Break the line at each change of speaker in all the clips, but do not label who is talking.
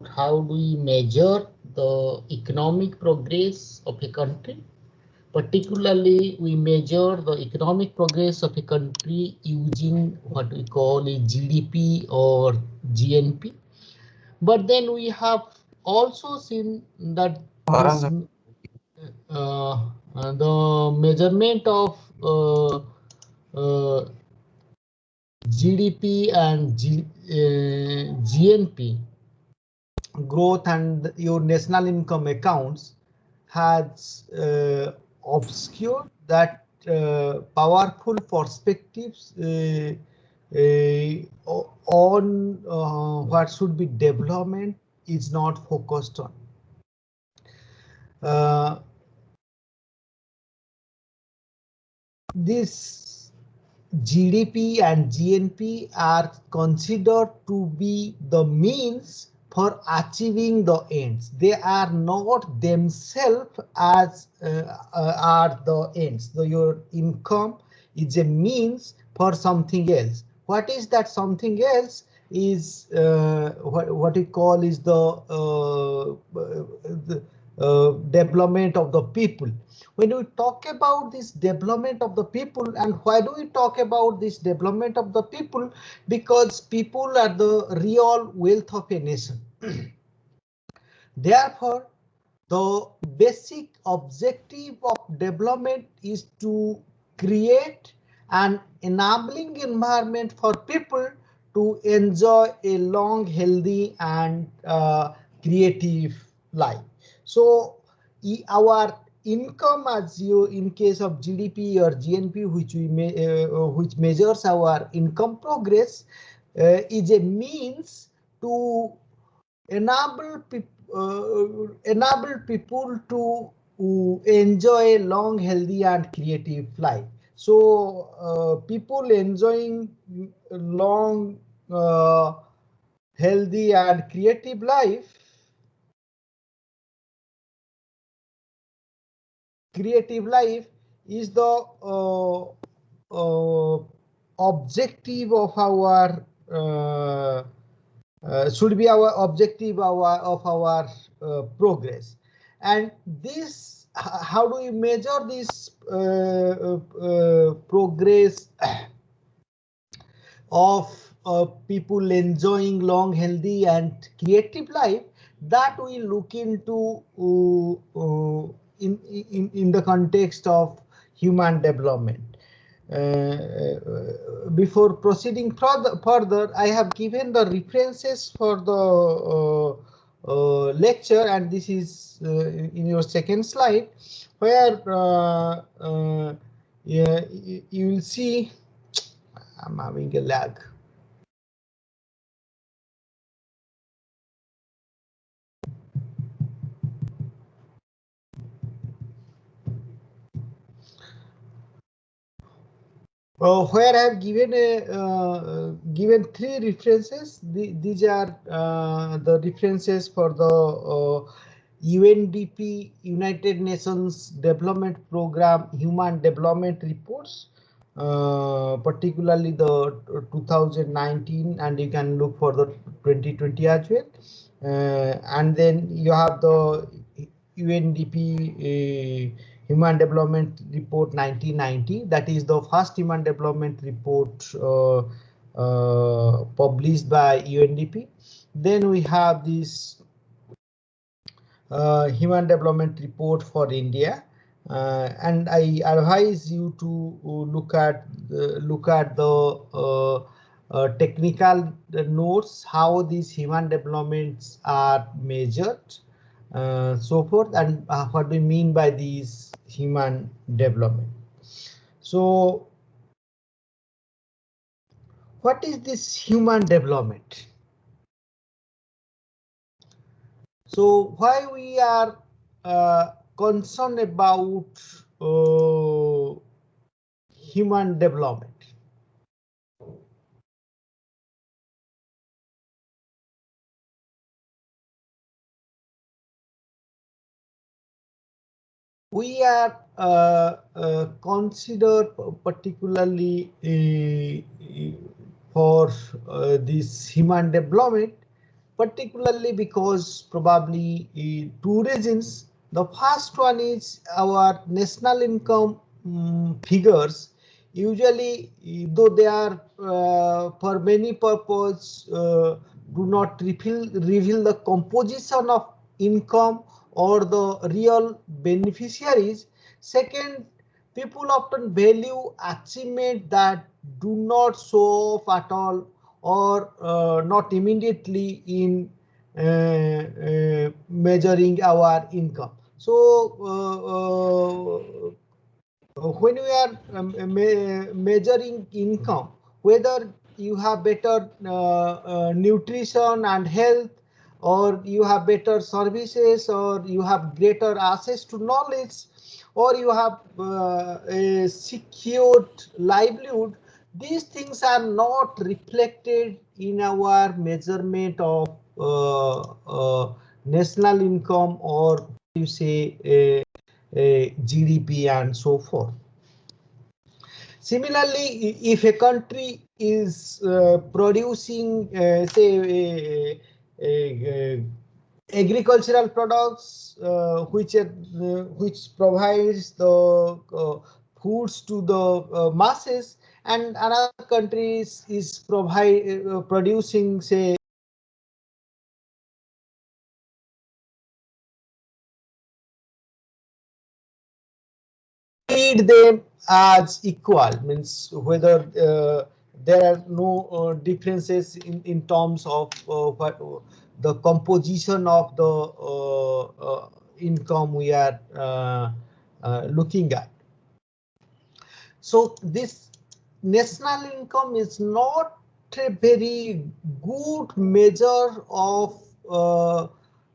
how do we measure the economic progress of a country. Particularly, we measure the economic progress of a country using what we call a GDP or GNP. But then we have also seen that this the measurement of uh, GDP and GNP growth and your national income accounts has obscured that powerful perspectives on what should be development is not focused on. This GDP and GNP are considered to be the means for achieving the ends. They are not themselves as are the ends. So your income is a means for something else. What is that something else? Is what we call is the development of the people. When we talk about this development of the people, and why do we talk about this development of the people? Because people are the real wealth of a nation. Therefore, the basic objective of development is to create an enabling environment for people to enjoy a long, healthy, and creative life. So, our income, as you in case of GDP or GNP, which measures our income progress, is a means to enable people to enjoy a long, healthy, and creative life. So people enjoying long, healthy, and creative life is the objective of our should be our objective of our progress. And this, how do we measure this progress of people enjoying long, healthy, and creative life? That we look into in the context of human development. Before proceeding further, I have given the references for the lecture, and this is in your second slide, where yeah, you will see. I'm having a lag. Where I have given given three references. These are the references for the UNDP, United Nations Development Program Human Development Reports, particularly the 2019, and you can look for the 2020 as well. And then you have the UNDP Human Development Report 1990. That is the first Human Development Report published by UNDP. Then we have this Human Development Report for India, and I advise you to look at the technical notes, how these human developments are measured, so forth, and what we mean by these human development. So, what is this human development? So why we are concerned about human development? We are considered particularly for this human development particularly because probably two reasons. The first one is our national income figures. Usually, though they are for many purposes, do not reveal the composition of income or the real beneficiaries. Second, people often value achievement that do not show off at all or not immediately in measuring our income. So when we are measuring income, whether you have better nutrition and health, or you have better services, or you have greater access to knowledge, or you have a secured livelihood, these things are not reflected in our measurement of national income, or you say GDP and so forth. Similarly, if a country is producing, say, agricultural products which provides the foods to the masses, and another country is producing, say, treat them as equal, means whether there are no differences in terms of what the composition of the income we are looking at. So this national income is not a very good measure of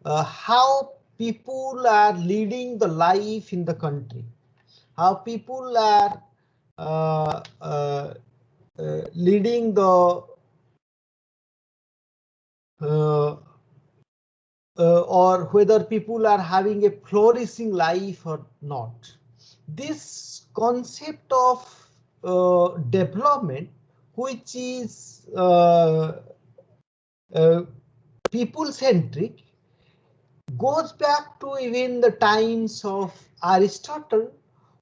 how people are leading the life in the country, how people are leading the uh, or whether people are having a flourishing life or not. This concept of development, which is people centric, goes back to even the times of Aristotle,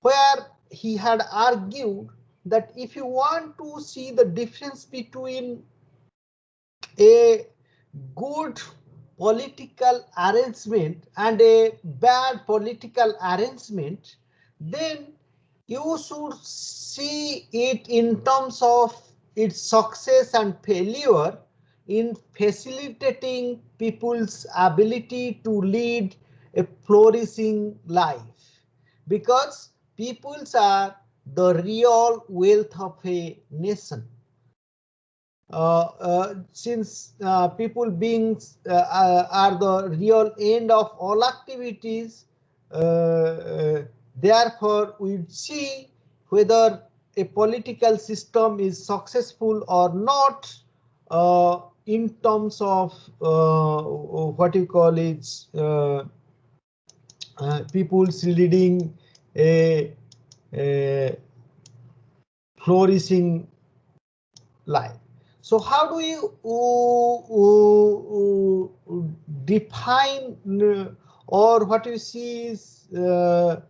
where he had argued that if you want to see the difference between a good political arrangement and a bad political arrangement, then you should see it in terms of its success and failure in facilitating people's ability to lead a flourishing life, because peoples are the real wealth of a nation. Since people beings are the real end of all activities, therefore we see whether a political system is successful or not in terms of what you call it, people's leading a flourishing life. So how do you define or what you see is when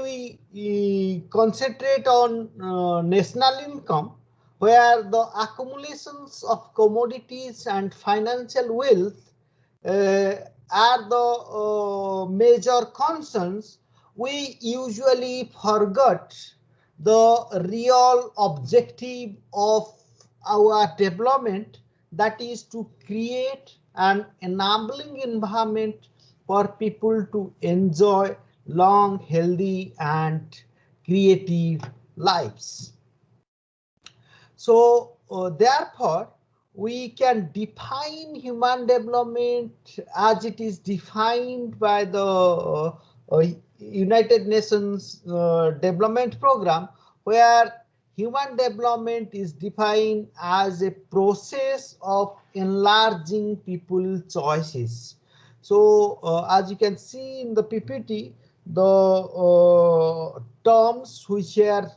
we concentrate on national income, where the accumulations of commodities and financial wealth are the major concerns, we usually forget the real objective of our development, that is to create an enabling environment for people to enjoy long, healthy and creative lives. So therefore we can define human development as it is defined by the United Nations Development Program, where human development is defined as a process of enlarging people's choices. So as you can see in the PPT, the terms which are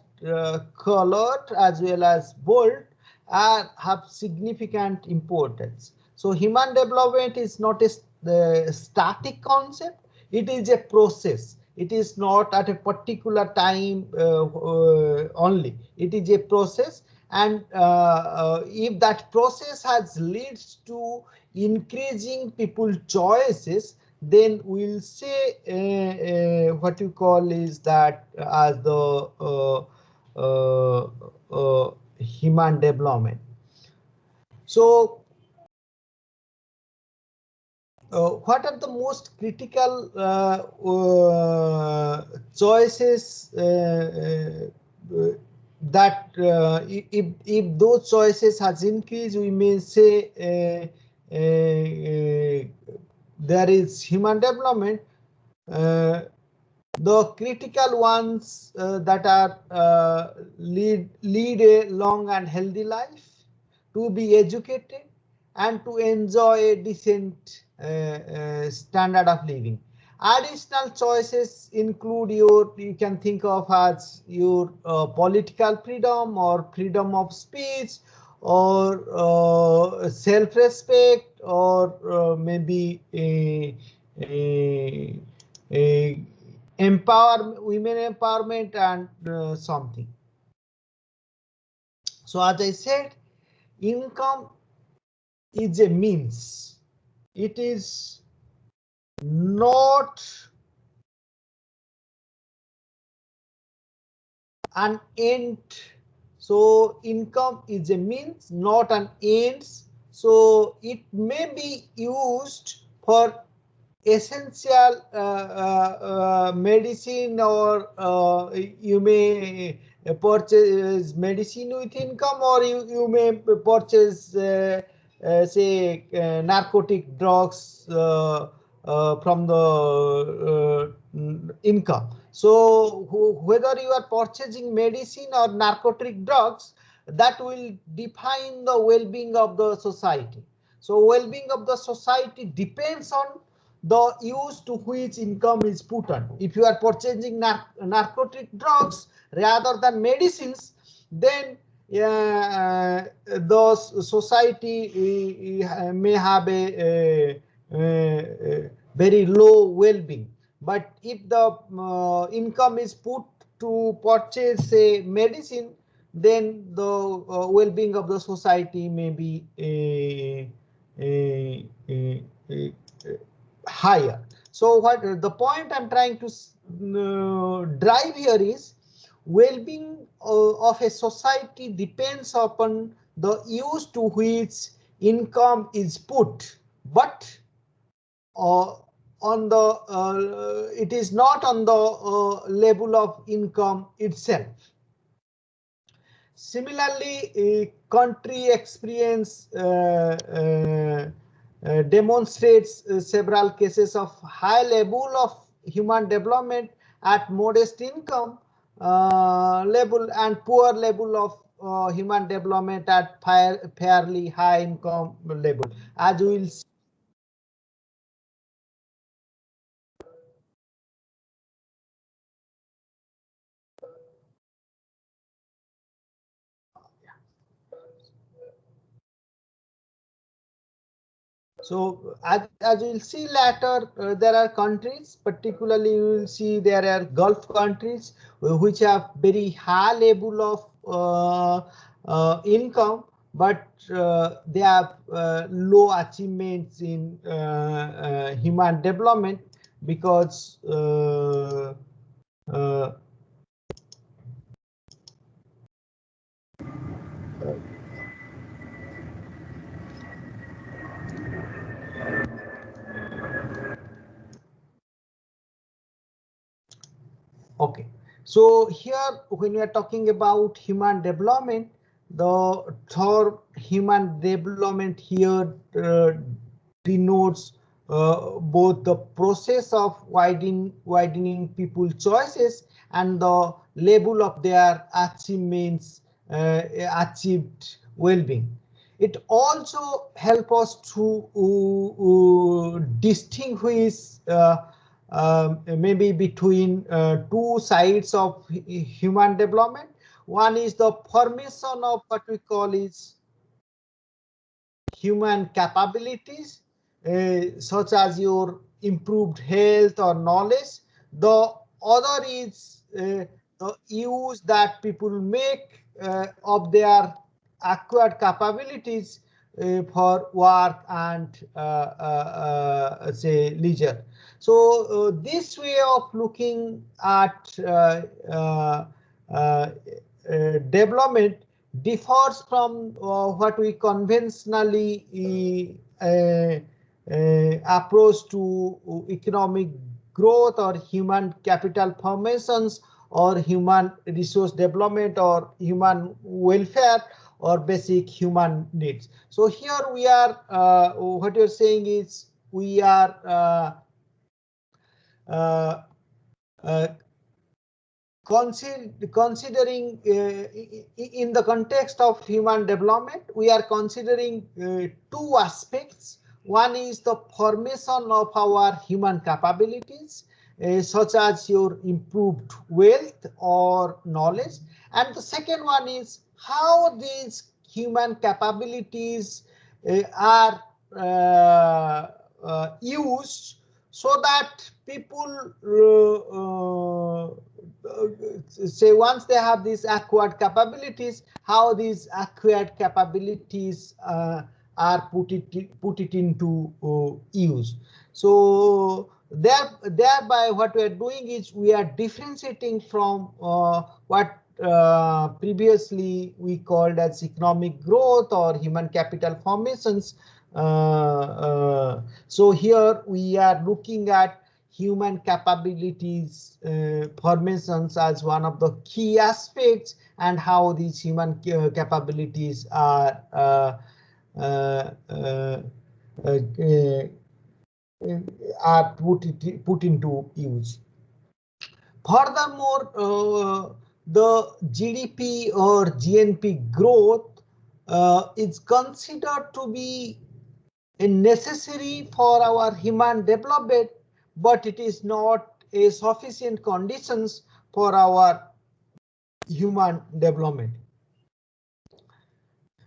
colored as well as bold have significant importance. So human development is not a static concept. It is a process. It is not at a particular time only. It is a process, and if that process has leads to increasing people choices, then we'll say what you call is that as the human development. So what are the most critical choices that if those choices has increased, we may say there is human development. The critical ones that are lead a long and healthy life, to be educated, and to enjoy a decent standard of living. Additional choices include you can think of as your political freedom or freedom of speech, or self-respect, or maybe a women empowerment, and something. So as I said, income is a means. It is not an end. So income is a means, not an end. So it may be used for essential medicine, or you may purchase medicine with income, or you may purchase say narcotic drugs from the income. So whether you are purchasing medicine or narcotic drugs, that will define the well-being of the society. So well-being of the society depends on the use to which income is put on. If you are purchasing narcotic drugs rather than medicines, then the society may have a very low well-being. But if the income is put to purchase say medicine, then the well-being of the society may be higher. So what the point I'm trying to drive here is, well-being of a society depends upon the use to which income is put, but on the it is not on the level of income itself. Similarly, a country experience demonstrates several cases of high level of human development at modest income level, and poor level of human development at fairly high income level, as we will see. So as we'll see later, there are countries, particularly you will see there are Gulf countries which have very high level of income, but they have low achievements in human development, because okay. So here, when we are talking about human development, the term human development here denotes both the process of widening people choices and the level of their achievements, achieved well-being. It also helps us to distinguish maybe between two sides of human development. One is the formation of what we call is human capabilities, such as your improved health or knowledge. The other is the use that people make of their acquired capabilities for work and say leisure. So this way of looking at development differs from what we conventionally approach to economic growth or human capital formations or human resource development or human welfare or basic human needs. So here we are, what you're saying is we are uh, considering in the context of human development, we are considering two aspects. One is the formation of our human capabilities, such as your improved wealth or knowledge. And the second one is how these human capabilities are used so that people say once they have these acquired capabilities, how these acquired capabilities are put it into use. So thereby what we are doing is we are differentiating from what previously we called as economic growth or human capital formations. So here we are looking at human capabilities formations as one of the key aspects, and how these human capabilities are put into use. Furthermore, the GDP or GNP growth is considered to be necessary for our human development, but it is not a sufficient conditions for our human development.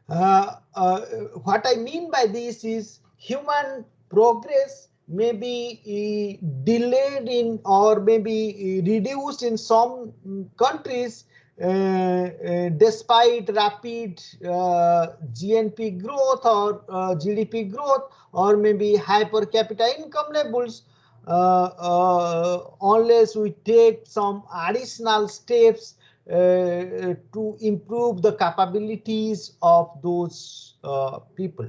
What I mean by this is human progress may be delayed in or maybe reduced in some countries despite rapid GNP growth or GDP growth, or maybe high per capita income levels, unless we take some additional steps to improve the capabilities of those people.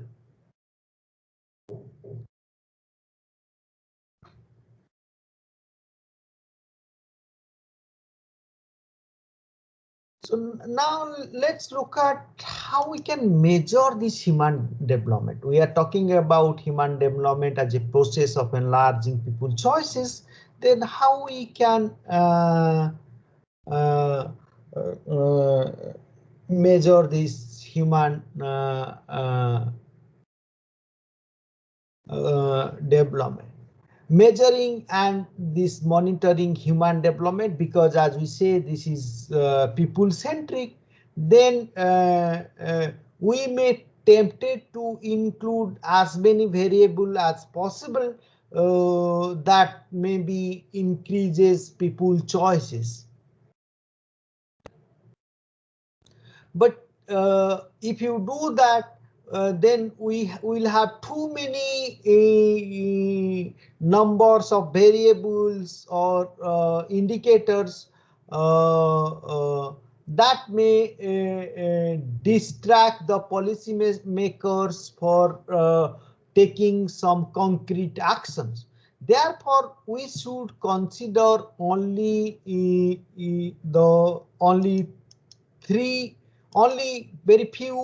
So now let's look at how we can measure this human development. We are talking about human development as a process of enlarging people's choices. Then how we can measure this human development. Measuring and this monitoring human development, because as we say this is people centric, then we may tempted to include as many variables as possible that maybe increases people choices. But if you do that, then we will have too many numbers of variables or indicators that may distract the policy makers for taking some concrete actions. Therefore, we should consider only only very few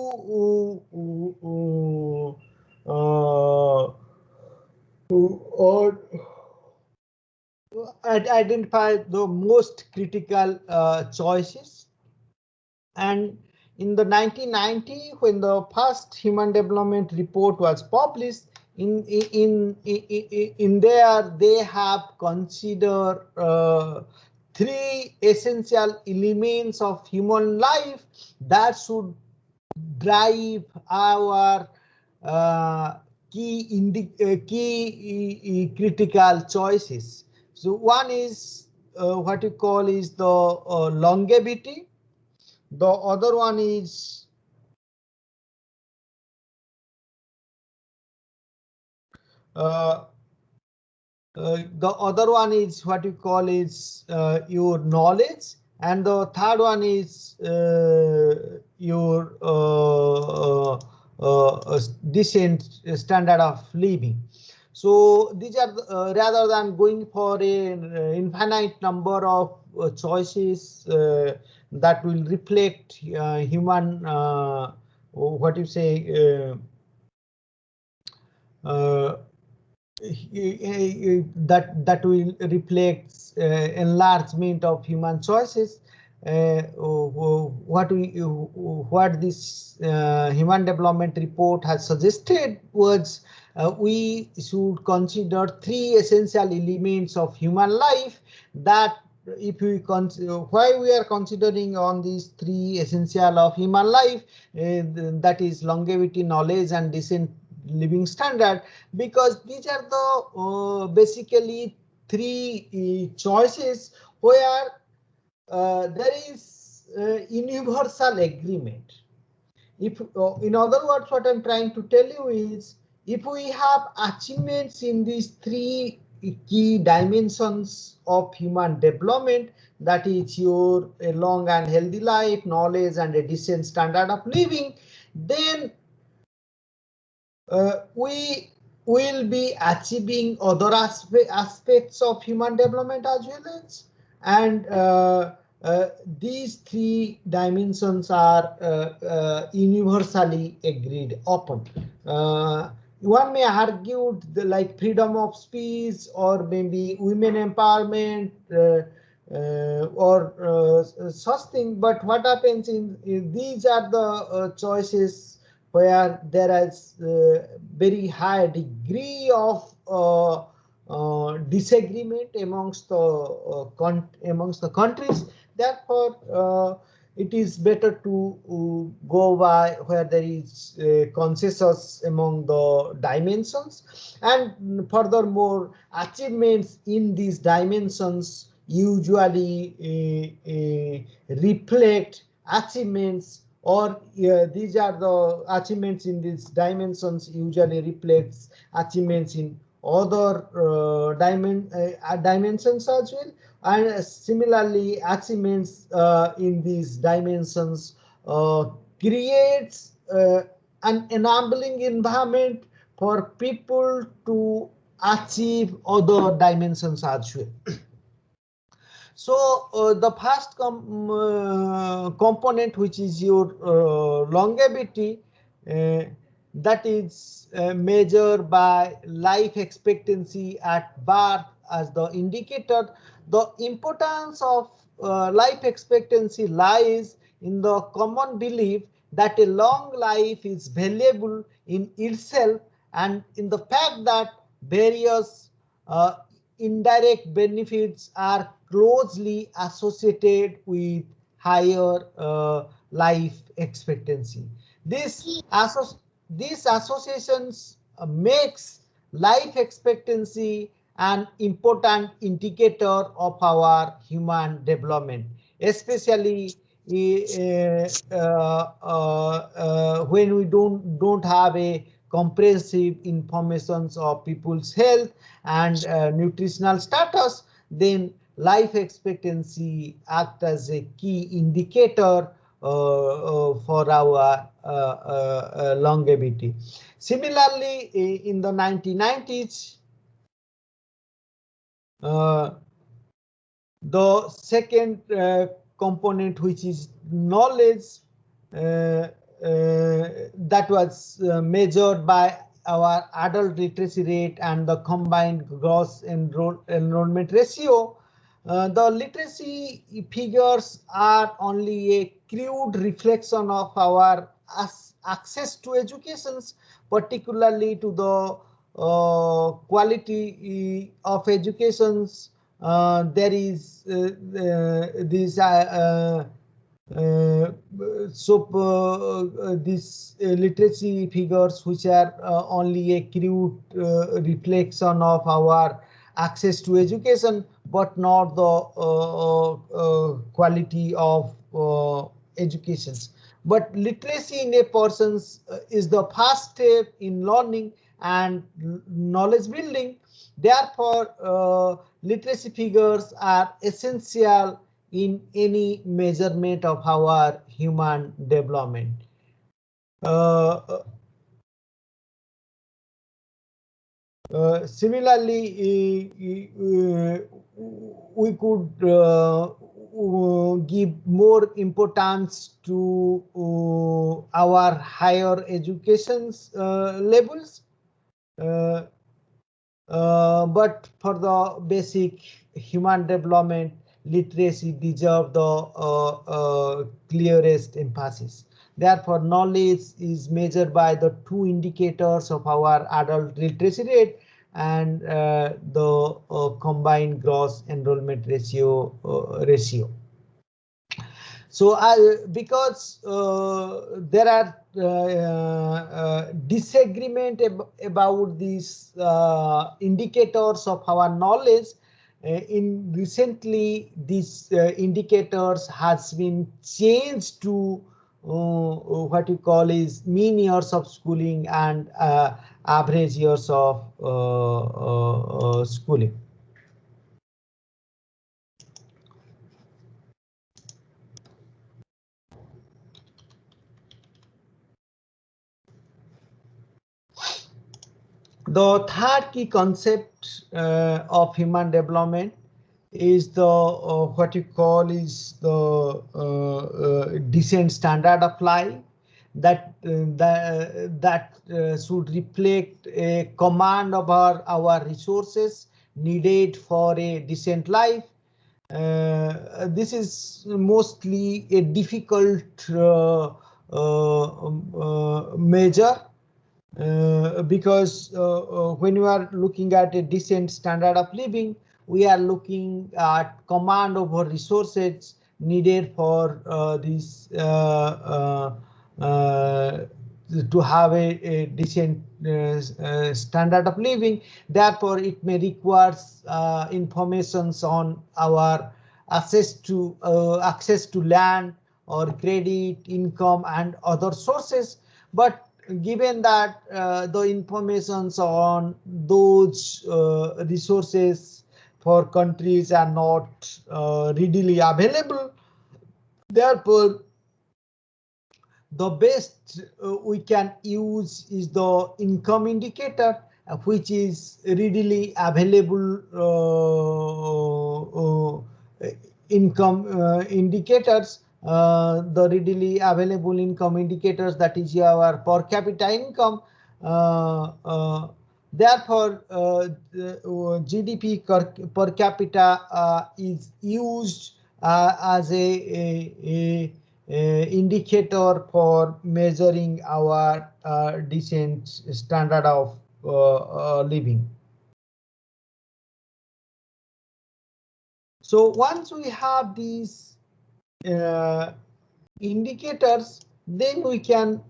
or identify the most critical choices. And in the 1990, when the first human development report was published, in there they have considered three essential elements of human life that should drive our key critical choices. So one is what you call is the longevity. The other one is what you call is your knowledge, and the third one is your decent standard of living. So these are rather than going for an infinite number of choices that will reflect human what you say uh, that will reflect enlargement of human choices. What this human development report has suggested was we should consider three essential elements of human life that if we why we are considering on these three essential of human life, that is longevity, knowledge, and decent living standard, because these are the basically three choices where there is universal agreement. If in other words, what I'm trying to tell you is, if we have achievements in these three key dimensions of human development, that is your a long and healthy life, knowledge, and a decent standard of living, then we will be achieving other aspects of human development as well as, and these three dimensions are universally agreed upon. One may argue like freedom of speech, or maybe women empowerment, or such thing, but what happens in these are the choices where there is very high degree of disagreement amongst the countries. Therefore, it is better to go by where there is consensus among the dimensions, and furthermore, achievements in these dimensions usually reflect achievements, or these are the achievements in these dimensions usually reflects achievements in other dimensions as well, and similarly achievements in these dimensions creates an enabling environment for people to achieve other dimensions as well. So the first component, which is your longevity, uh, that is measured by life expectancy at birth as the indicator. The importance of life expectancy lies in the common belief that a long life is valuable in itself, and in the fact that various indirect benefits are closely associated with higher life expectancy. This, these associations makes life expectancy an important indicator of our human development, especially when we don't have a comprehensive information of people's health and nutritional status. Then life expectancy act as a key indicator for our longevity. Similarly, in the 1990s, the second component, which is knowledge, that was measured by our adult literacy rate and the combined gross enrollment ratio. The literacy figures are only a crude reflection of our access to educations, particularly to the quality of educations there is this uh, these literacy figures, which are only a crude reflection of our access to education, but not the quality of education. But literacy in a person's is the first step in learning and knowledge building. Therefore, literacy figures are essential in any measurement of our human development. Uh, Similarly, we could give more importance to our higher education's levels. Uh, but for the basic human development, literacy deserves the clearest emphasis. Therefore, knowledge is measured by the two indicators of our adult literacy rate and the combined gross enrollment ratio. So because there are disagreement about these indicators of our knowledge, in recently these indicators has been changed to what you call is mean years of schooling and average years of schooling. The third key concept of human development is the what you call is the decent standard of life that should reflect a command of our resources needed for a decent life. This is mostly a difficult measure because when you are looking at a decent standard of living, we are looking at command over resources needed for this to have a decent standard of living. Therefore, it may require informations on our access to land or credit, income, and other sources. But given that the informations on those resources for countries are not readily available, therefore the best we can use is the income indicator, which is readily available income indicators. The readily available income indicators, that is our per capita income. Therefore, GDP per capita is used as a indicator for measuring our decent standard of living. So once we have these indicators, then we can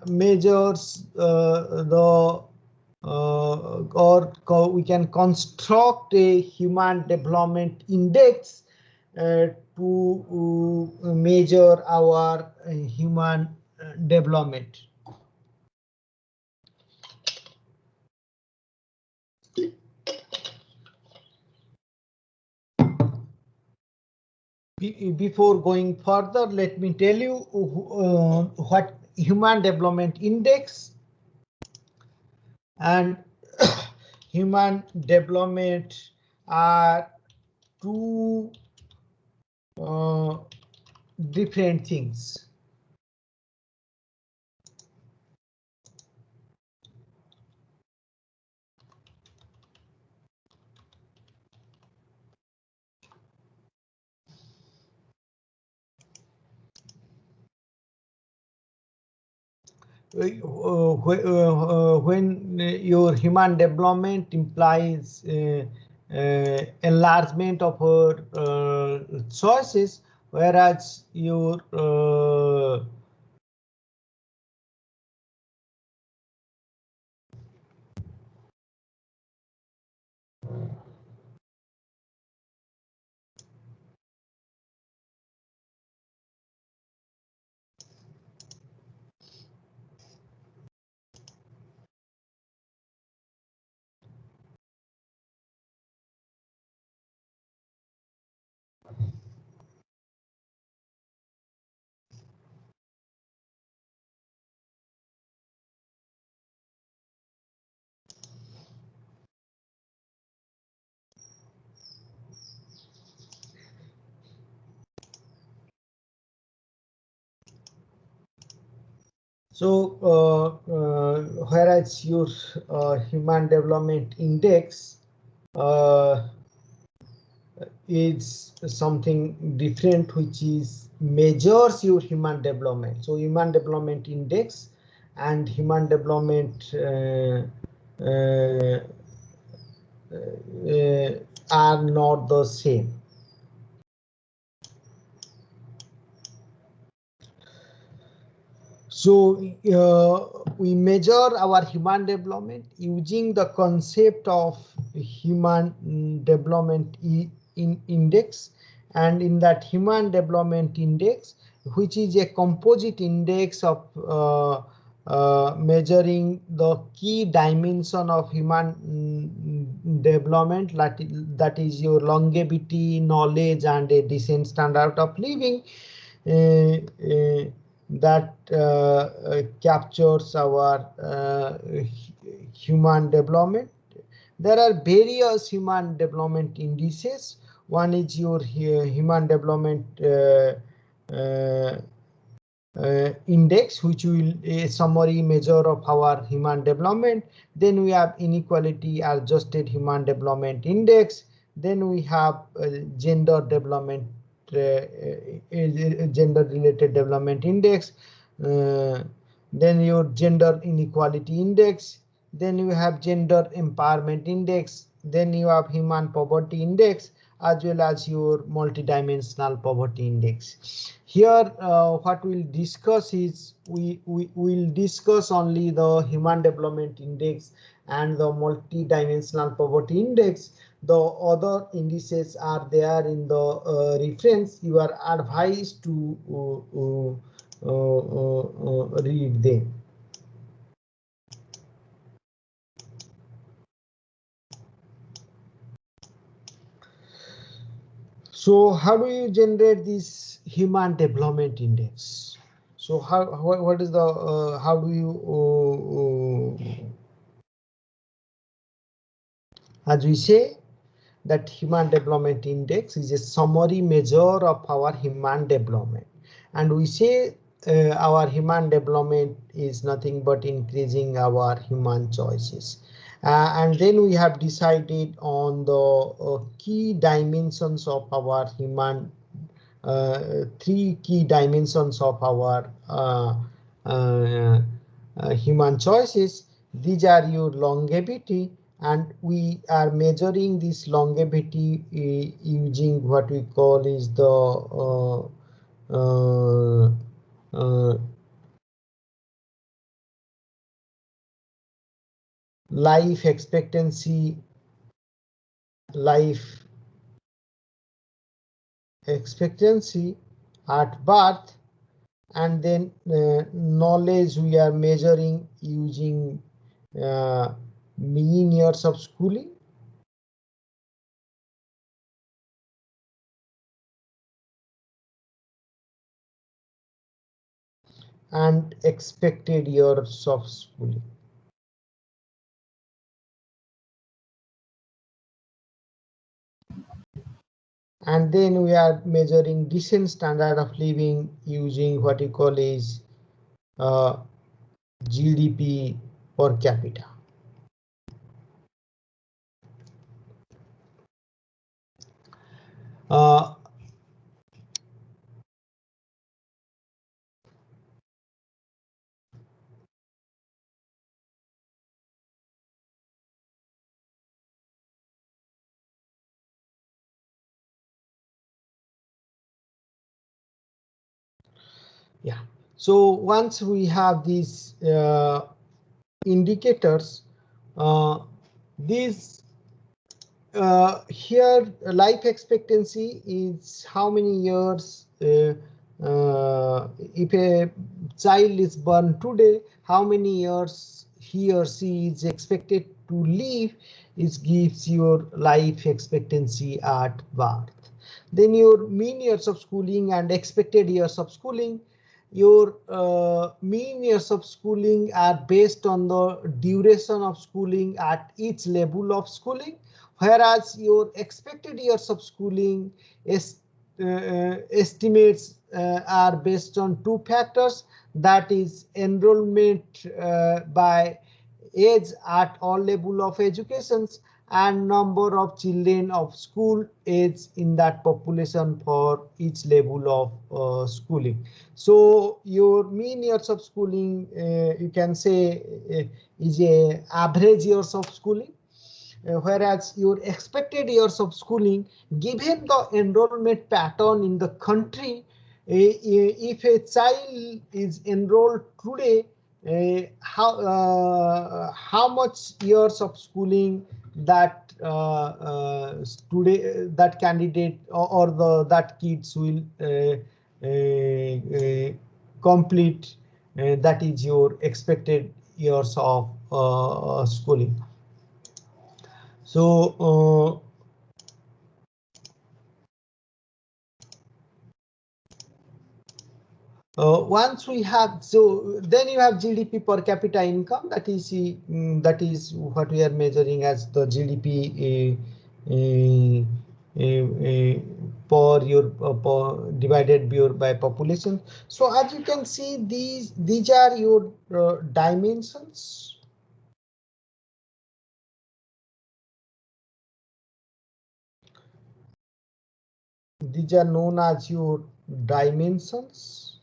measure the or we can construct a human development index to measure our human development. Before going further, let me tell you what human development index and human development are two different things. When your human development implies enlargement of our choices, whereas your so whereas your human development index is something different, which is measures your human development. So human development index and human development are not the same. So we measure our human development using the concept of human development index, and in that human development index, which is a composite index of measuring the key dimension of human development, that is your longevity, knowledge, and a decent standard of living. That captures our human development. There are various human development indices. One is your human development index, which will a summary measure of our human development. Then we have inequality adjusted human development index. Then we have gender development gender related development index. Then your gender inequality index. Then you have gender empowerment index. Then you have human poverty index, as well as your multidimensional poverty index. Here what we'll discuss is we will discuss only the human development index and the multidimensional poverty index. The other indices are there in the reference. You are advised to read them. So how do you generate this human development index? So what is the how do you as we say that human development index is a summary measure of our human development, and we say our human development is nothing but increasing our human choices. And then we have decided on the key dimensions of our human three key dimensions of our uh, human choices. These are your longevity, and we are measuring this longevity using what we call is the uh, life expectancy, life expectancy at birth, and then knowledge we are measuring using mean years of schooling, and expected years of schooling. And then we are measuring decent standard of living using what you call is uh, GDP per capita. Uh, Yeah. So once we have these indicators, these here life expectancy is how many years if a child is born today, how many years he or she is expected to live, is gives your life expectancy at birth. Then your mean years of schooling and expected years of schooling. Your mean years of schooling are based on the duration of schooling at each level of schooling, whereas your expected years of schooling is, estimates are based on two factors, that is enrollment by age at all level of educations and number of children of school age in that population for each level of schooling. So your mean years of schooling, you can say, is a average years of schooling, whereas your expected years of schooling, given the enrollment pattern in the country, if a child is enrolled today, how much years of schooling that today that candidate or the that kids will complete, that is your expected years of schooling. So once we have, so then you have GDP per capita income, that is that is what we are measuring as the GDP per your divided by population. So as you can see, these are your dimensions. These are known as your dimensions,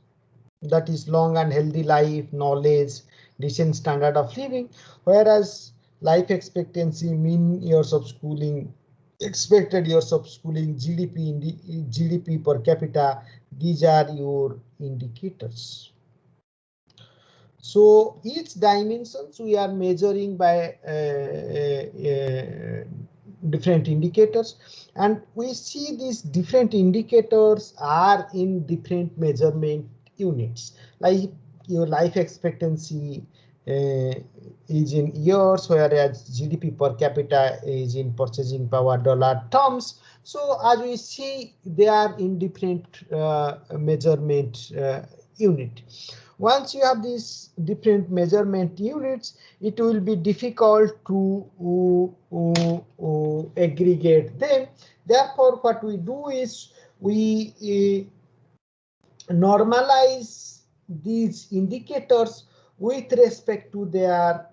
that is long and healthy life, knowledge, decent standard of living, whereas life expectancy, mean years of schooling, expected years of schooling, GDP per capita, these are your indicators. So each dimensions we are measuring by different indicators, and we see these different indicators are in different measurement units. Like your life expectancy is in years, whereas GDP per capita is in purchasing power dollar terms. So as we see, they are in different measurement unit. Once you have these different measurement units, it will be difficult to aggregate them. Therefore, what we do is we normalize these indicators with respect to their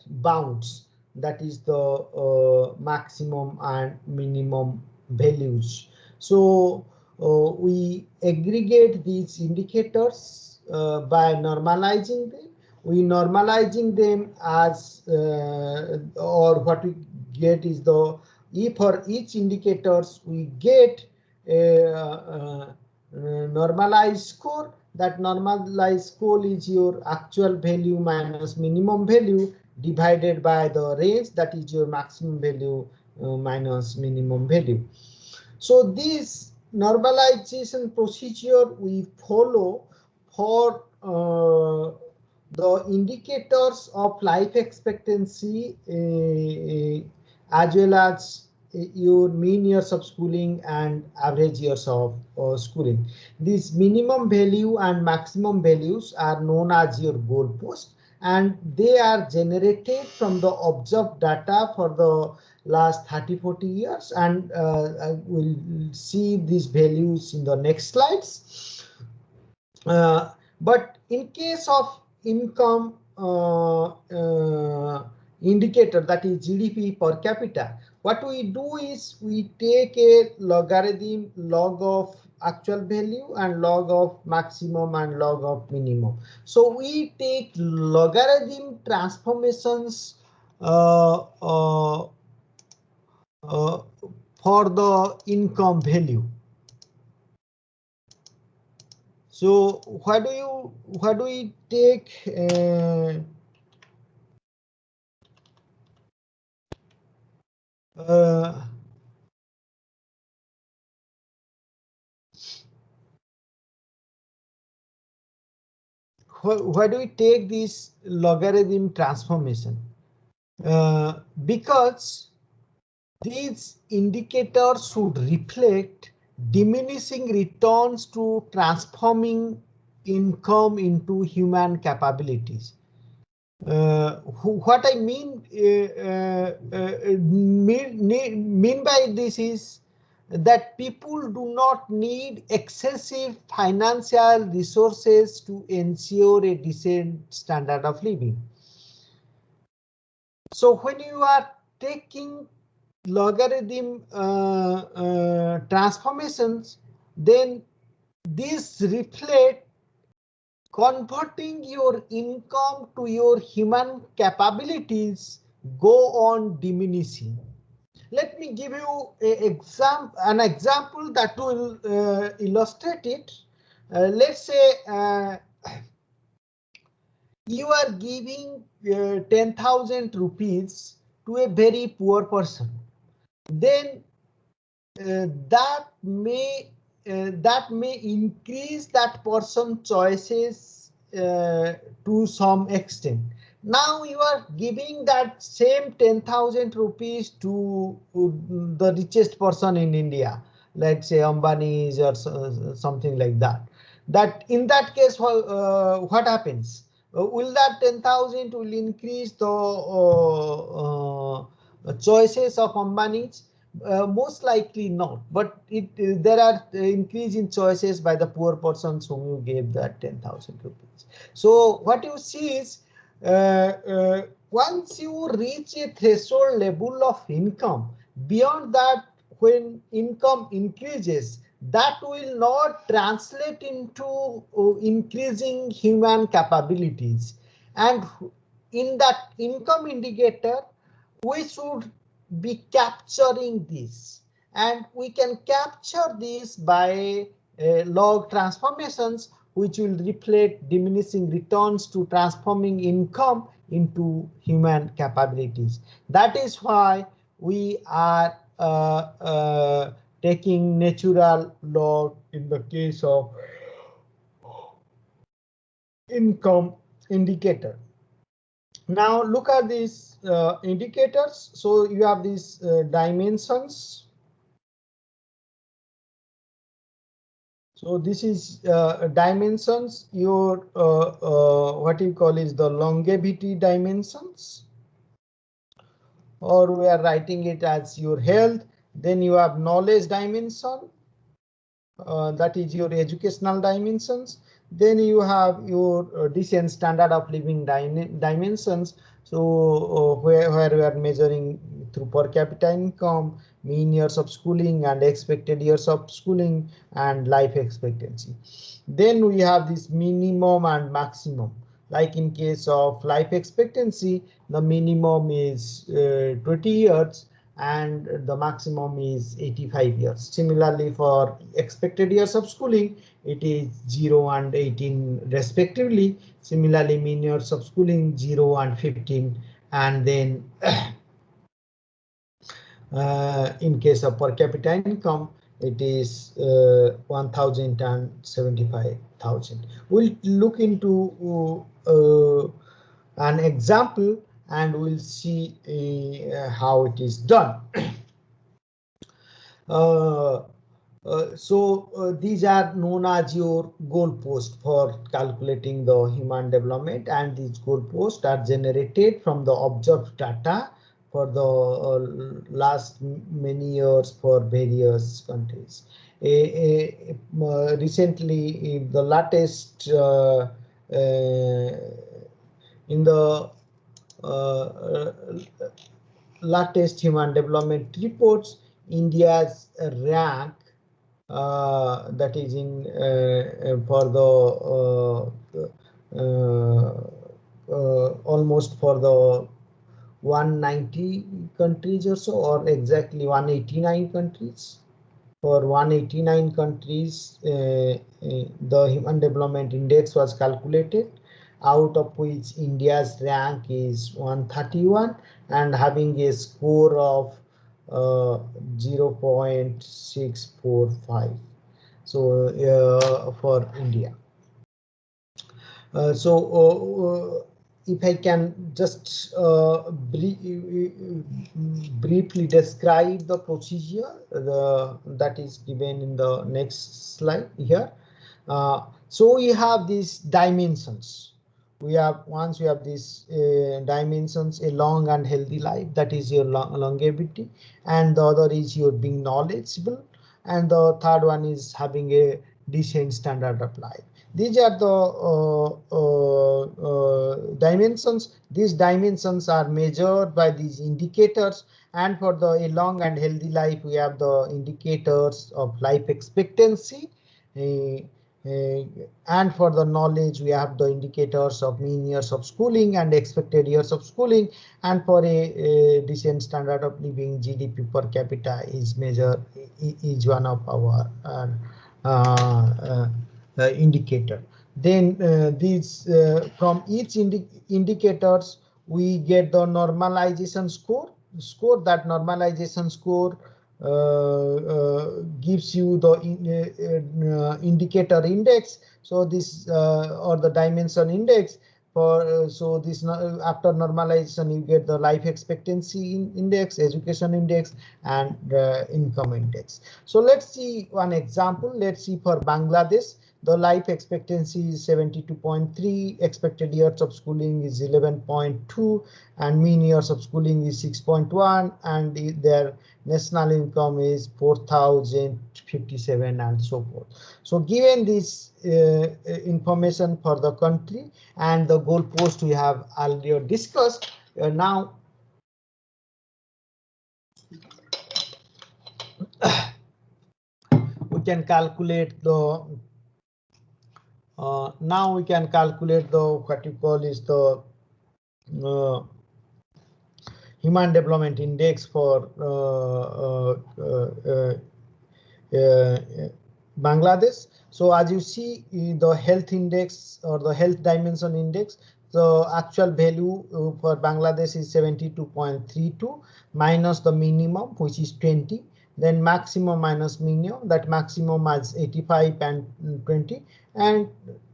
bounds, that is the maximum and minimum values. So we aggregate these indicators by normalizing them. We normalizing them as or what we get is the, if for each indicators we get a normalized score. That normalized score is your actual value minus minimum value divided by the range, that is your maximum value minus minimum value. So this normalization procedure we follow for the indicators of life expectancy as well as your mean years of schooling and average years of schooling. These minimum value and maximum values are known as your goalpost, and they are generated from the observed data for the last 30-40 years, and we'll see these values in the next slides. But in case of income indicator, that is GDP per capita, what we do is we take a logarithm, log of actual value and log of maximum and log of minimum. So we take logarithm transformations for the income value. So where do we take why do we take this logarithm transformation? Because these indicators should reflect diminishing returns to transforming income into human capabilities. What I mean by this is that people do not need excessive financial resources to ensure a decent standard of living. So when you are taking logarithm transformations, then this reflect converting your income to your human capabilities go on diminishing. Let me give you an example that will illustrate it. Let's say you are giving 10,000 rupees to a very poor person. Then that may increase that person's choices to some extent. Now you are giving that same 10,000 rupees to the richest person in India, let's say Ambani's or something like that. That in that case, what happens? Will that 10,000 will increase the choices of Ambani's? Most likely not, but there are increase in choices by the poor persons whom you gave that 10,000 rupees. So what you see is once you reach a threshold level of income, beyond that, when income increases, that will not translate into increasing human capabilities. And in that income indicator, we should be capturing this, and we can capture this by log transformations, which will reflect diminishing returns to transforming income into human capabilities. That is why we are taking natural log in the case of income indicator. Now look at these indicators. So you have these dimensions. So this is dimensions. Your what you call is the longevity dimensions, or we are writing it as your health. Then you have knowledge dimension. That is your educational dimensions. Then you have your decent standard of living dimensions. So where we are measuring through per capita income, mean years of schooling and expected years of schooling and life expectancy. Then we have this minimum and maximum. Like in case of life expectancy, the minimum is 20 years and the maximum is 85 years. Similarly, for expected years of schooling, it is 0 and 18 respectively. Similarly, mean years of schooling 0 and 15, and then in case of per capita income, it is 1,000 and 75,000. We'll look into an example and we'll see how it is done. These are known as your goalposts for calculating the human development, and these goalposts are generated from the observed data for the last many years for various countries. Recently, the latest in the uh, latest human development reports, India's rank that is in for the almost for the 190 countries or so, or exactly 189 countries. For 189 countries, the Human Development Index was calculated, out of which India's rank is 131 and having a score of 0.645. So for India. If I can just briefly describe the procedure that is given in the next slide here. So we have these dimensions. Once we have these dimensions, a long and healthy life, that is your longevity, and the other is your being knowledgeable, and the third one is having a decent standard of life. These are the dimensions. These dimensions are measured by these indicators, and for the a long and healthy life, we have the indicators of life expectancy. Uh, and for the knowledge, we have the indicators of mean years of schooling and expected years of schooling. And for a decent standard of living, GDP per capita is measured, is one of our indicator. Then these from each indicators we get the normalization score. That normalization score gives you the indicator index. So this or the dimension index for so this after normalization you get the life expectancy index, education index, and income index. So let's see one example. Let's see for Bangladesh. The life expectancy is 72.3, expected years of schooling is 11.2, and mean years of schooling is 6.1, and their national income is 4,057, and so forth. So given this information for the country and the goalpost we have earlier discussed, now we can calculate the now we can calculate the what you call is the Human Development Index for Bangladesh. So as you see, the health index or the health dimension index, the actual value for Bangladesh is 72.32 minus the minimum, which is 20. Then maximum minus minimum, that maximum is 85 and 20, and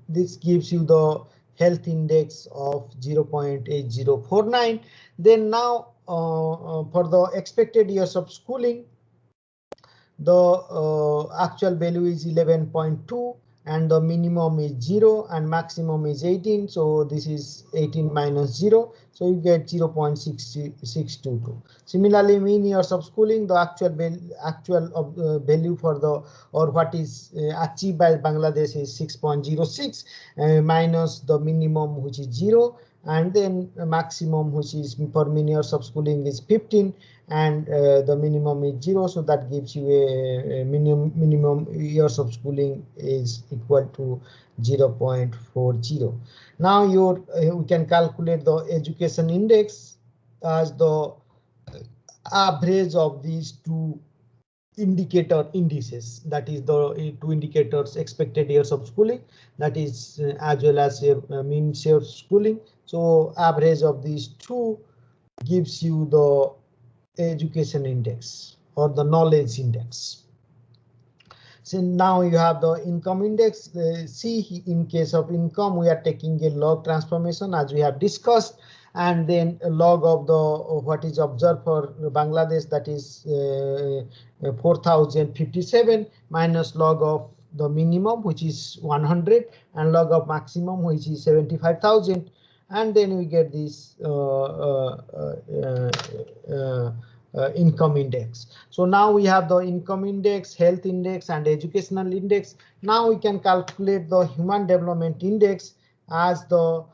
this gives you the health index of 0.8049. Then now for the expected years of schooling, the actual value is 11.2 and the minimum is 0 and maximum is 18. So this is 18 minus 0. So you get 0.622. Similarly, mean years of schooling, the actual value for the or what is achieved by Bangladesh is 6.06 minus the minimum, which is 0, and then maximum, which is for mean years of schooling, is 15, and the minimum is 0. So that gives you a minimum years of schooling is equal to 0.40. Now we can calculate the education index as the average of these two indices, that is the two indicators, expected years of schooling, that is as well as mean years of schooling. So average of these two gives you the education index or the knowledge index. So now you have the income index. See, in case of income, we are taking a log transformation as we have discussed, and then a log of the what is observed for Bangladesh, that is 4,057 minus log of the minimum, which is 100, and log of maximum, which is 75,000, and then we get this income index. So now we have the income index, health index, and educational index. Now we can calculate the human development index as the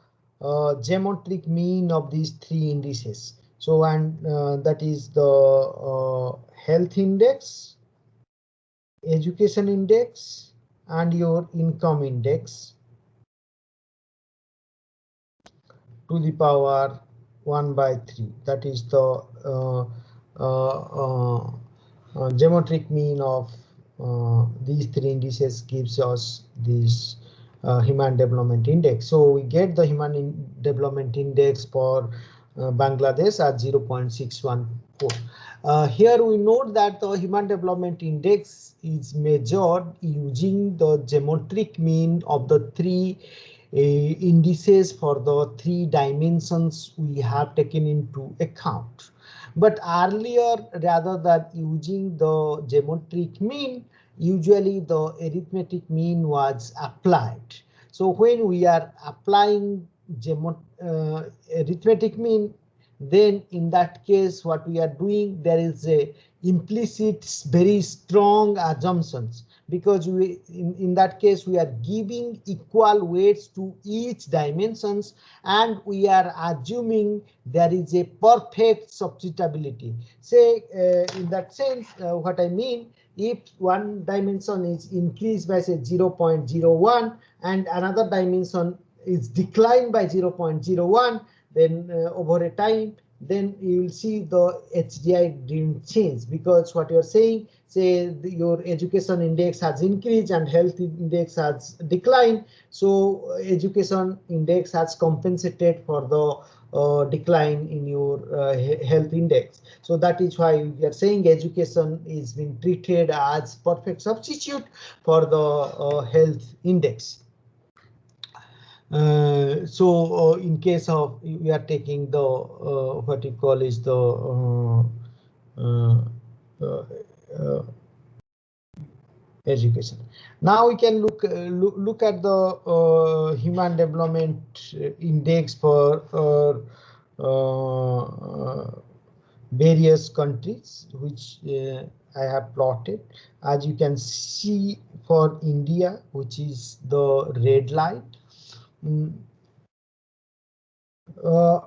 geometric mean of these three indices. So and that is the health index, education index, and your income index to the power 1/3. That is the geometric mean of these three indices gives us this Human Development Index. So we get the Development Index for Bangladesh at 0.614. Here we note that the Human Development Index is measured using the geometric mean of the three indices for the three dimensions we have taken into account. But earlier, rather than using the geometric mean, usually the arithmetic mean was applied. So when we are applying arithmetic mean, then in that case what we are doing, there is a implicit very strong assumptions, because we in that case we are giving equal weights to each dimensions, and we are assuming there is a perfect substitutability. Say in that sense, what I mean, if one dimension is increased by say 0.01 and another dimension is declined by 0.01, then over a time, then you will see the HDI didn't change, because what you're saying, say your education index has increased and health index has declined. So education index has compensated for the decline in your health index. So that is why we are saying education is being treated as perfect substitute for the health index. So in case of we are taking the what you call is the uh, uh, education. Now we can look at the Human Development Index for various countries, which I have plotted. As you can see, for India, which is the red line, uh,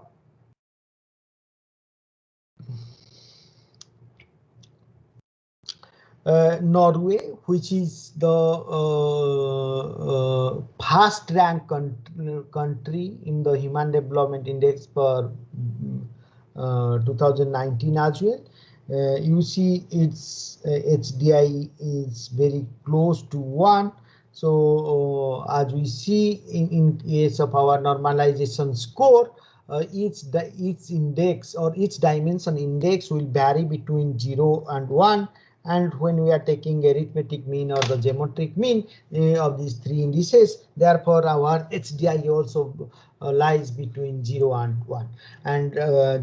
Norway, which is the first rank country in the Human Development Index for 2019 as well. You see its HDI is very close to 1. So as we see in case of our normalization score, each index or each dimension index will vary between 0 and 1. And when we are taking arithmetic mean or the geometric mean of these three indices, therefore our HDI also lies between 0 and 1. And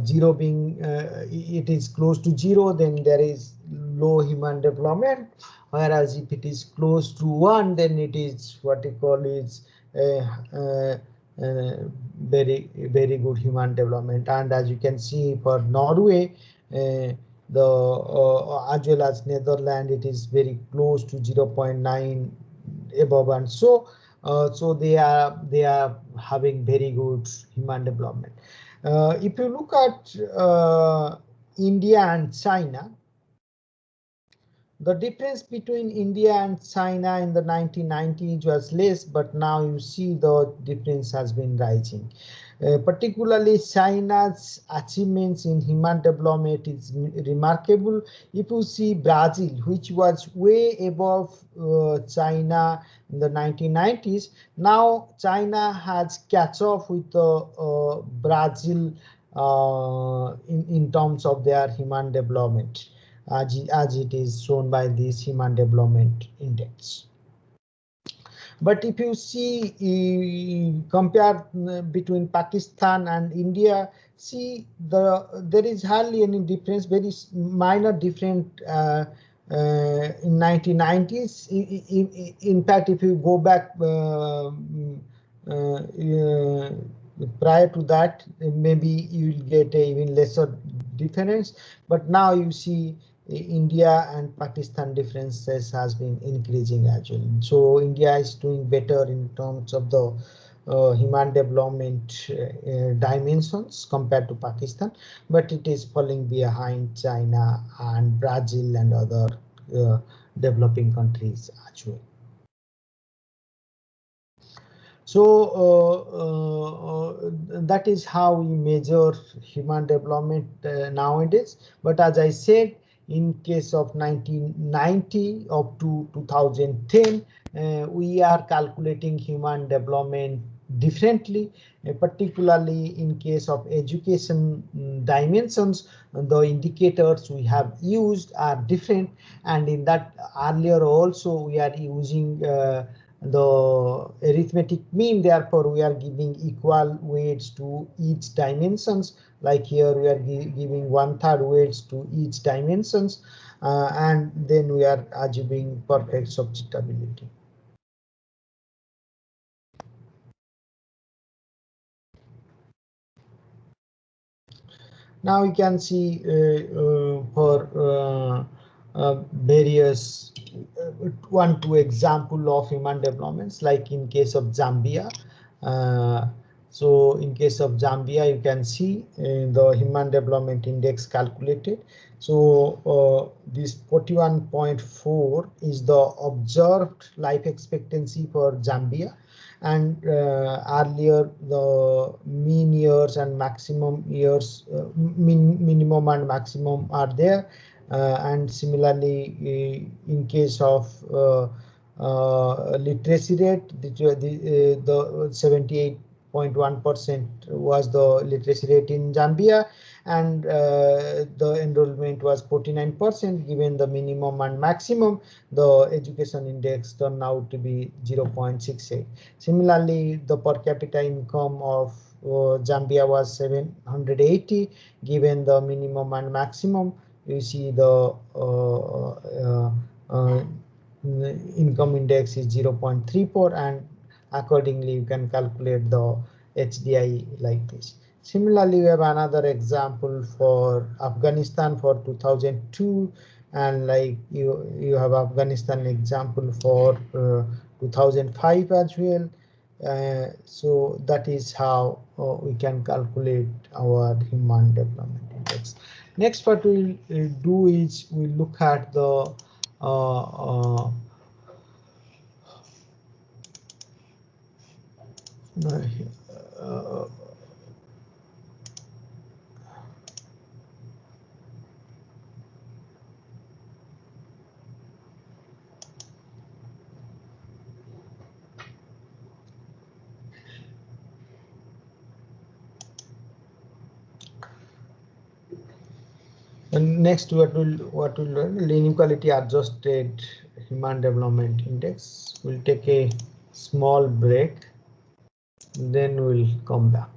0 being it is close to 0, then there is low human development, whereas if it is close to 1, then it is what we call is very good human development. And as you can see for Norway, as well as Netherlands, it is very close to 0.9 above, and so they are having very good human development. If you look at India and China, the difference between India and China in the 1990s was less, but now you see the difference has been rising. Particularly China's achievements in human development is remarkable. If you see Brazil, which was way above China in the 1990s, now China has catch up with Brazil in terms of their human development, as it is shown by this Human Development Index. But if you see, compare between Pakistan and India, see there is hardly any difference, very minor difference in 1990s. In fact, if you go back prior to that, maybe you will get a even lesser difference. But now you see India and Pakistan differences has been increasing actually. So India is doing better in terms of the human development dimensions compared to Pakistan, but it is falling behind China and Brazil and other developing countries actually. So that is how we measure human development nowadays. But as I said, in case of 1990 up to 2010, we are calculating human development differently, particularly in case of education dimensions. The indicators we have used are different, and in that earlier also we are using the arithmetic mean. Therefore we are giving equal weights to each dimensions. Like here we are giving 1/3 weights to each dimensions, and then we are achieving perfect subjectability. Now we can see for various two example of human developments, like in case of Zambia. So in case of Zambia, you can see the human development index calculated. So this 41.4 is the observed life expectancy for Zambia, and earlier the mean years and maximum years, minimum and maximum are there, and similarly in case of literacy rate, the 78.1% was the literacy rate in Zambia, and the enrollment was 49%. Given the minimum and maximum, the education index turned out to be 0.68. Similarly, the per capita income of Zambia was 780. Given the minimum and maximum, you see the income index is 0.34, and accordingly you can calculate the HDI like this. Similarly, we have another example for Afghanistan for 2002, and like you have Afghanistan example for 2005 as well. So that is how we can calculate our human development index. Next, what we'll do is we'll look at the uh, uh, and next what we'll learn, inequality adjusted human development index. We'll take a small break, then we'll come back.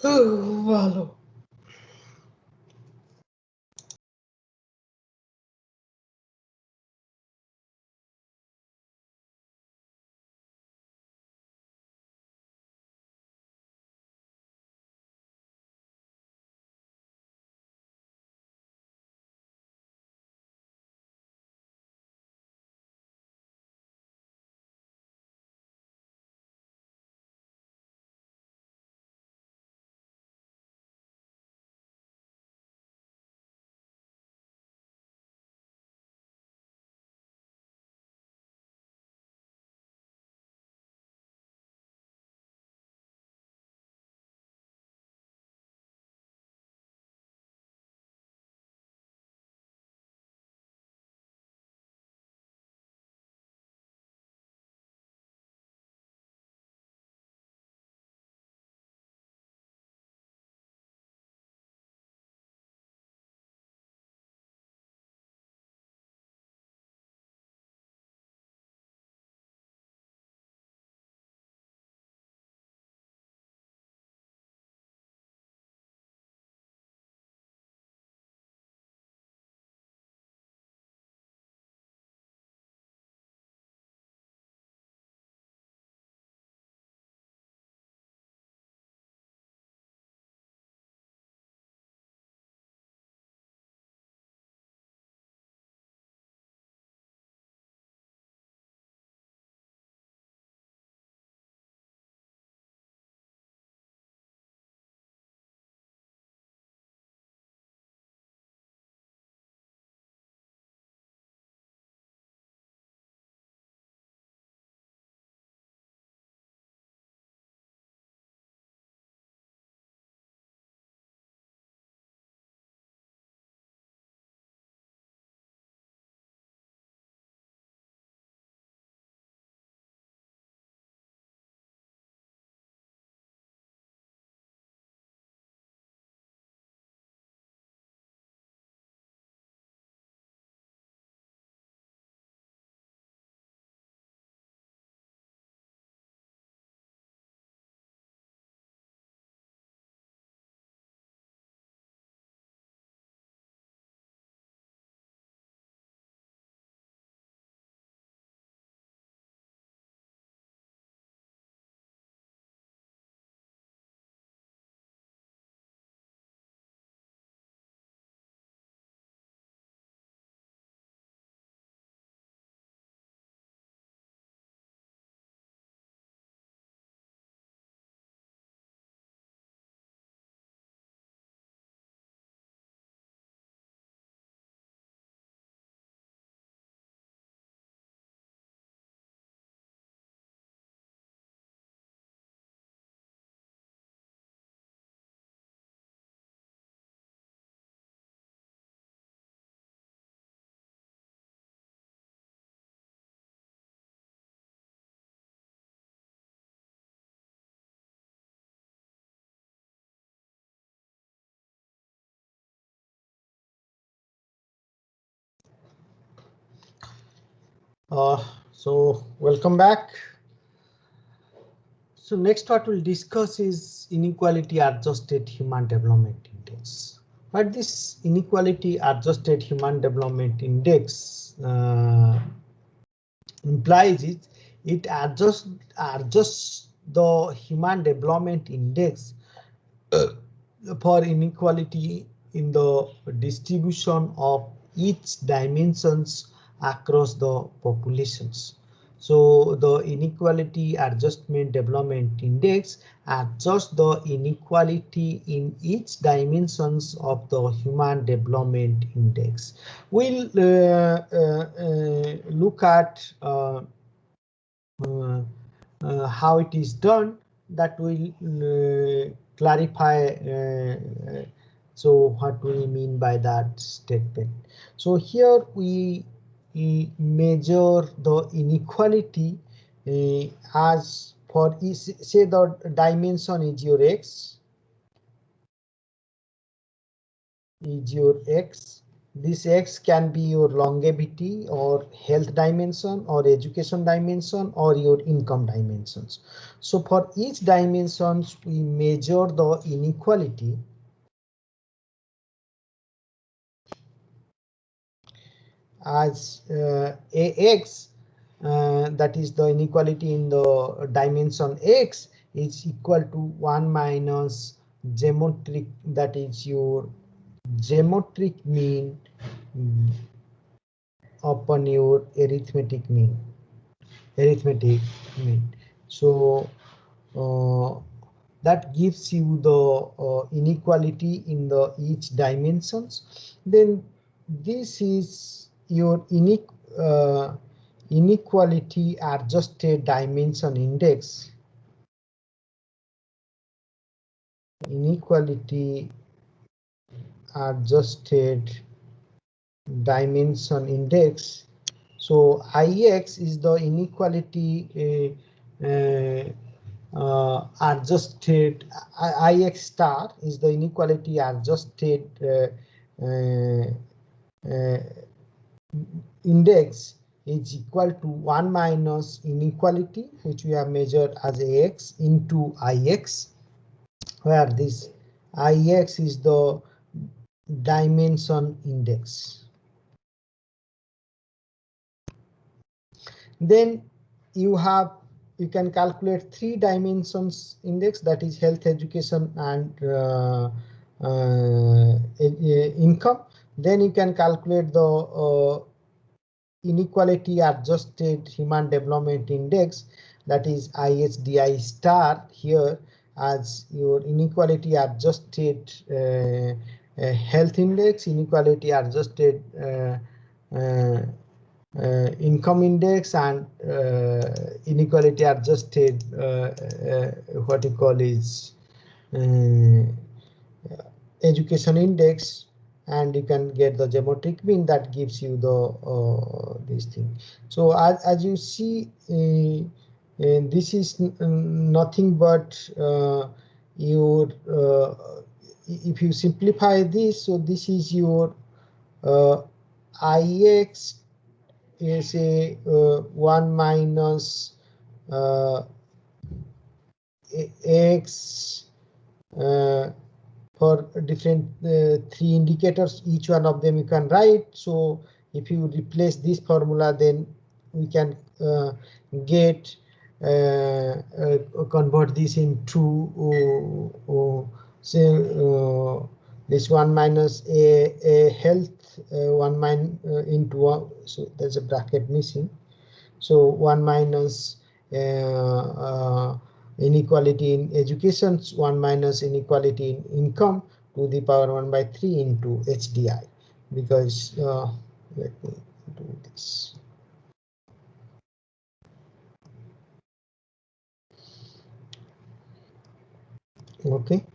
Valo. So welcome back. So next what we'll discuss is inequality adjusted human development index. What this inequality adjusted human development index implies is it adjusts the human development index for inequality in the distribution of each dimensions across the populations. So the inequality adjustment development index adjusts the inequality in each dimensions of the human development index. We'll look at uh, how it is done. That will clarify so what we mean by that statement. So here we measure the inequality as for say the dimension is your x, this x can be your longevity or health dimension or education dimension or your income dimensions. So for each dimensions we measure the inequality as ax, that is the inequality in the dimension x is equal to 1 minus geometric, that is your geometric mean upon your arithmetic mean. So that gives you the inequality in the each dimensions. Then this is your inequality adjusted dimension index. Inequality adjusted dimension index. So Ix is the inequality adjusted. Ix star is the inequality adjusted uh, uh, index is equal to 1 minus inequality, which we have measured as Ax, into Ix, where this Ix is the dimension index. Then you can calculate 3 dimensions index, that is health, education, and income. Then you can calculate the inequality adjusted human development index, that is ISDI star here as your inequality adjusted health index, inequality adjusted income index, and inequality adjusted what you call is education index, and you can get the geometric mean that gives you the this thing. So as you see, this is nothing but your if you simplify this, so this is your Ix is a 1 minus x for different 3 indicators. Each one of them you can write. So if you replace this formula, then we can get convert this into say this 1 minus a health 1 minus into 1, so there's a bracket missing. So 1 minus inequality in education, 1 minus inequality in income to the power 1 by 3 into HDI, because let me do this. Okay,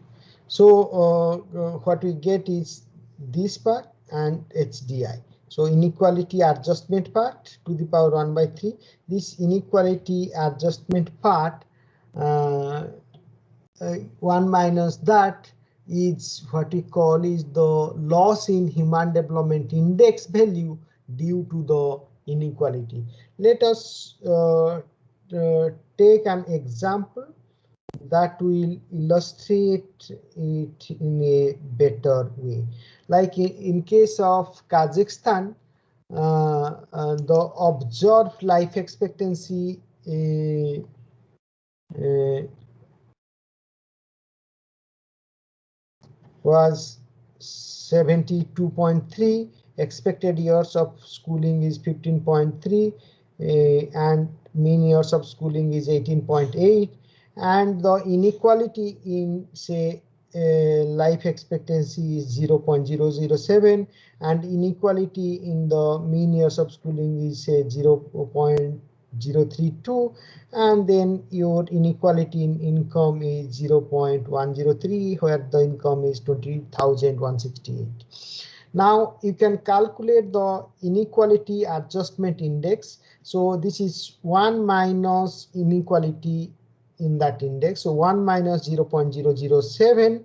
so what we get is this part and HDI. So inequality adjustment part to the power 1 by 3. This inequality adjustment part 1 minus that is what we call is the loss in human development index value due to the inequality. Let us take an example that will illustrate it in a better way. Like in case of Kazakhstan, the observed life expectancy was 72.3. Expected years of schooling is 15.3, and mean years of schooling is 18.8, and the inequality in say life expectancy is 0.007, and inequality in the mean years of schooling is say 0.032, and then your inequality in income is 0.103, where the income is 20,168. Now you can calculate the inequality adjustment index. So this is 1 minus inequality in that index. So 1 minus 0.007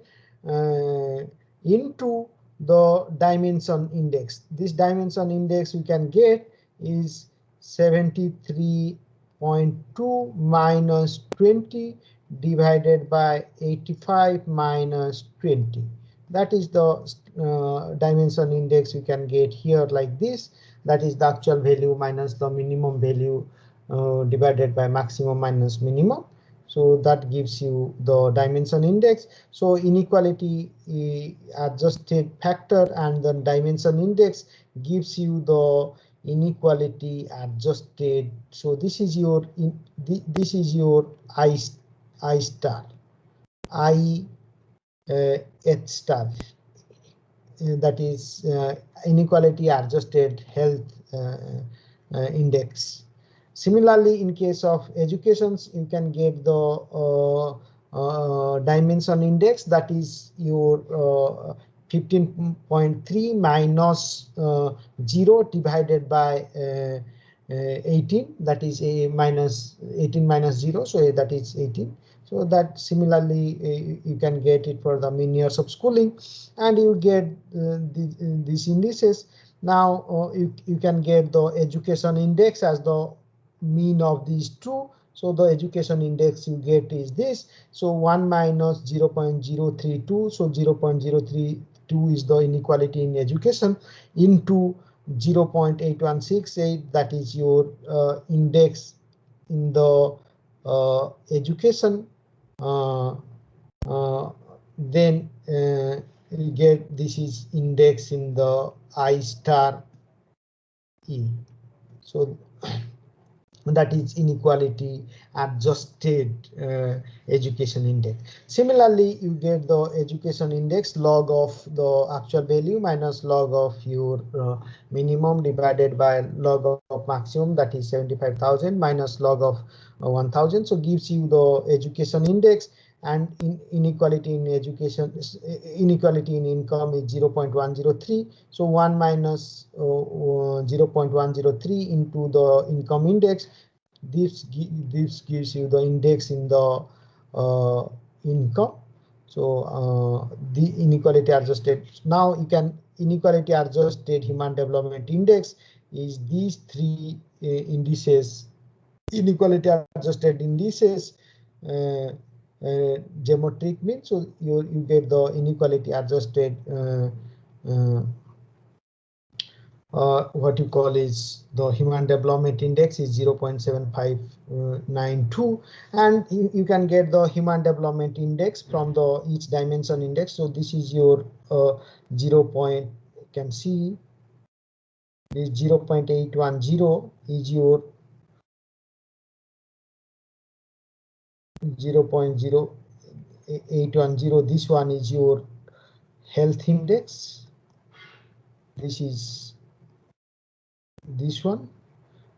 into the dimension index. This dimension index we can get is 73.2 minus 20 divided by 85 minus 20. That is the dimension index you can get here like this. That is the actual value minus the minimum value divided by maximum minus minimum. So that gives you the dimension index. So inequality adjusted factor and the dimension index gives you the inequality adjusted. So this is your I star, H star. That is inequality adjusted health index. Similarly, in case of educations, you can get the dimension index, that is your 15.3 minus 0 divided by 18, that is a minus 18 minus 0, so that is 18. So that similarly you can get it for the mean years of schooling, and you get these indices. Now you can get the education index as the mean of these two. So the education index you get is this. So 1 minus 0.032. So 0.032 is the inequality in education into 0.8168. That is your index in the education. Then you get this is index in the I star E. So that is inequality adjusted education index. Similarly, you get the education index log of the actual value minus log of your minimum divided by log of maximum, that is 75,000 minus log of 1,000. So gives you the education index, and inequality in education, inequality in income is 0.103. So 1 minus 0.103 into the income index. This gives you the index in the income. So the inequality adjusted. Now you can inequality adjusted human development index is these three indices. Inequality adjusted indices. Geometric mean, so you get the inequality adjusted what you call is the human development index is 0.7592, and you can get the human development index from the each dimension index. So this is your 0. You can see this 0.810 is your 0.0810. This one is your health index. This is this one.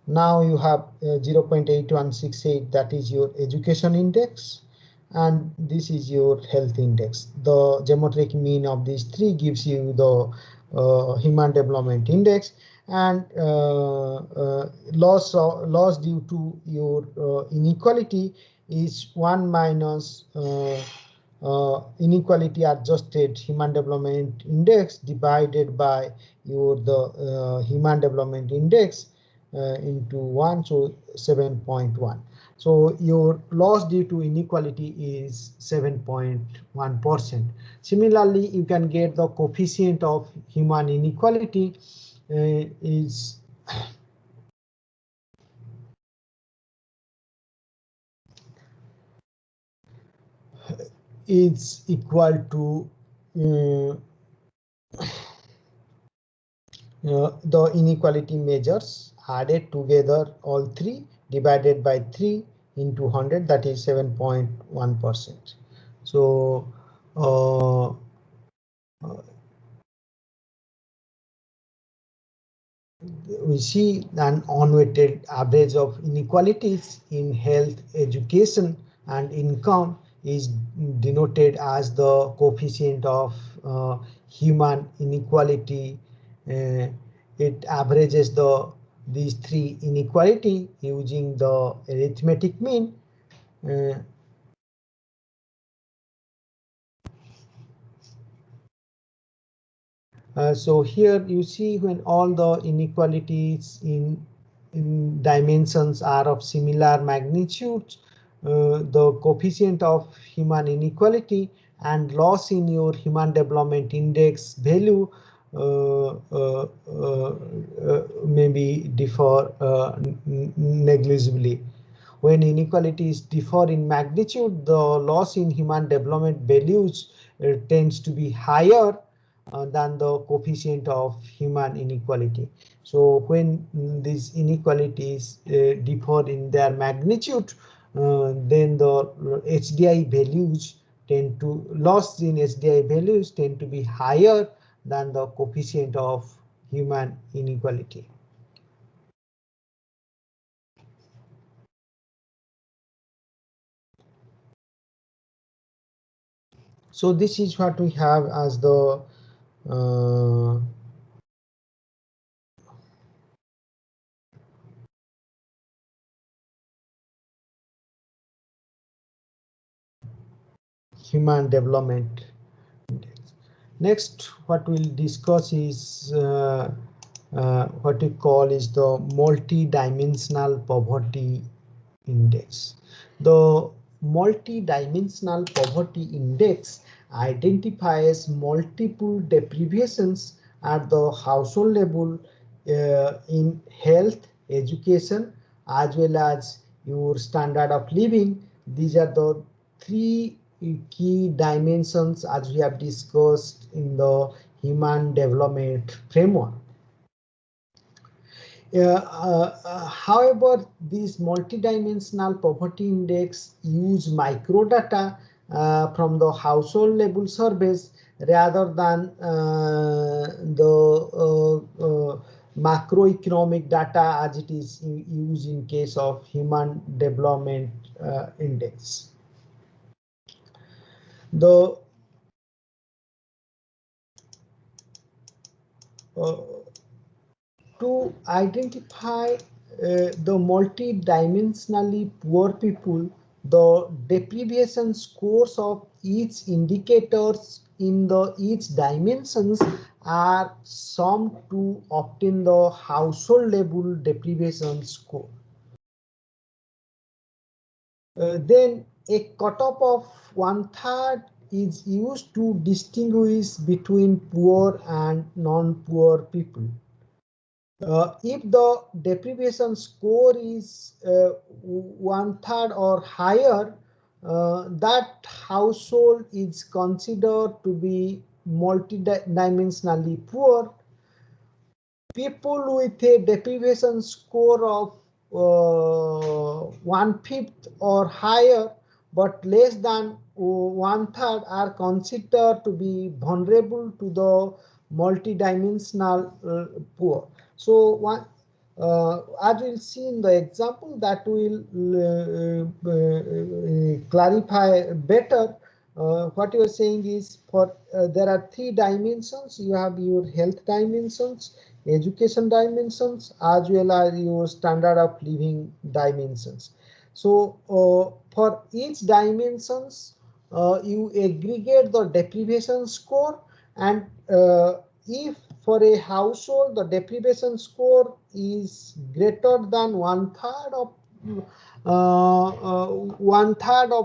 Now you have 0.8168, that is your education index, and this is your health index. The geometric mean of these three gives you the human development index, and loss due to your inequality is 1 minus inequality adjusted human development index divided by your the human development index. into 1, so 7.1. So your loss due to inequality is 7.1%. Similarly, you can get the coefficient of human inequality is equal to the inequality measures added together, all three divided by 3 into 100, that is 7.1%. So we see an unweighted average of inequalities in health, education, and income is denoted as the coefficient of human inequality. Uh, it averages these three inequality using the arithmetic mean. Uh, so here you see when all the inequalities in dimensions are of similar magnitudes, the coefficient of human inequality and loss in your human development index value maybe differ negligibly. When inequalities differ in magnitude, the loss in human development values tends to be higher than the coefficient of human inequality. So when these inequalities differ in their magnitude, then the HDI values tend to loss in HDI values tend to be higher than the coefficient of human inequality. So this is what we have as the uh, human development index. Next, what we'll discuss is what we call is the multi-dimensional poverty index. The multi-dimensional poverty index identifies multiple deprivations at the household level in health, education, as well as your standard of living. These are the three key dimensions as we have discussed in the human development framework. However, this multidimensional poverty index use microdata from the household level surveys rather than the macroeconomic data as it is used in case of human development index. The uh, to identify the multi-dimensionally poor people, the deprivation scores of each indicators in the each dimensions are summed to obtain the household level deprivation score. Then a cutoff of 1/3 is used to distinguish between poor and non-poor people. If the deprivation score is 1/3 or higher, that household is considered to be multidimensionally poor. People with a deprivation score of 1/5 or higher but less than 1/3 are considered to be vulnerable to the multidimensional poor. So as we'll see in the example that will clarify better. What you are saying is for there are three dimensions. You have your health dimensions, education dimensions, as well as your standard of living dimensions. So for each dimensions, you aggregate the deprivation score, and if for a household the deprivation score is greater than one third of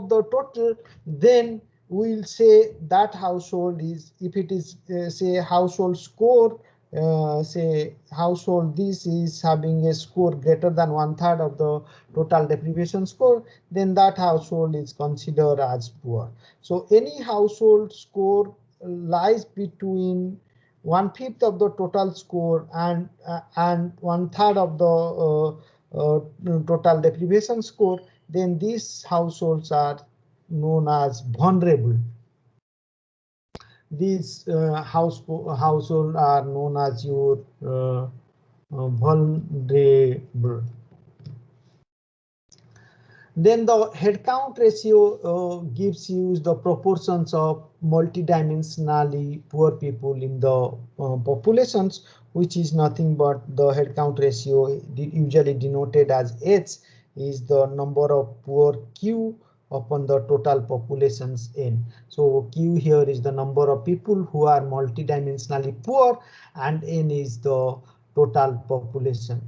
the total, then we'll say that household is, if it is say household score, say household this is having a score greater than one third of the total deprivation score, then that household is considered as poor. So any household score lies between one fifth of the total score and one third of the total deprivation score, then these households are known as vulnerable. These household are known as your vulnerable. Then the headcount ratio gives you the proportions of multidimensionally poor people in the populations, which is nothing but the headcount ratio, usually denoted as H, is the number of poor Q upon the total populations N. So Q here is the number of people who are multidimensionally poor, and N is the total population.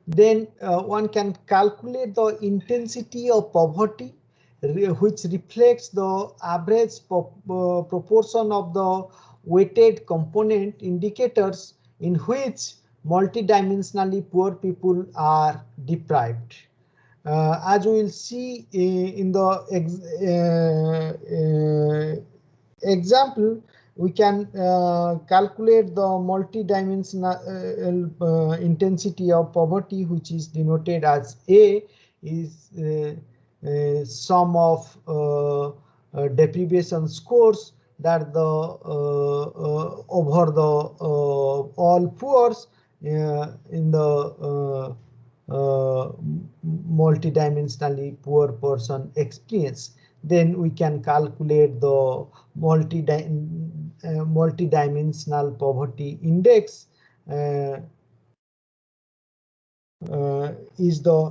Then one can calculate the intensity of poverty, which reflects the average proportion of the weighted component indicators in which multidimensionally poor people are deprived. As we will see in the example, we can calculate the multidimensional intensity of poverty, which is denoted as A, is sum of deprivation scores that the over the all poors in the multidimensionally poor person experience. Then we can calculate the multidimensional poverty index is the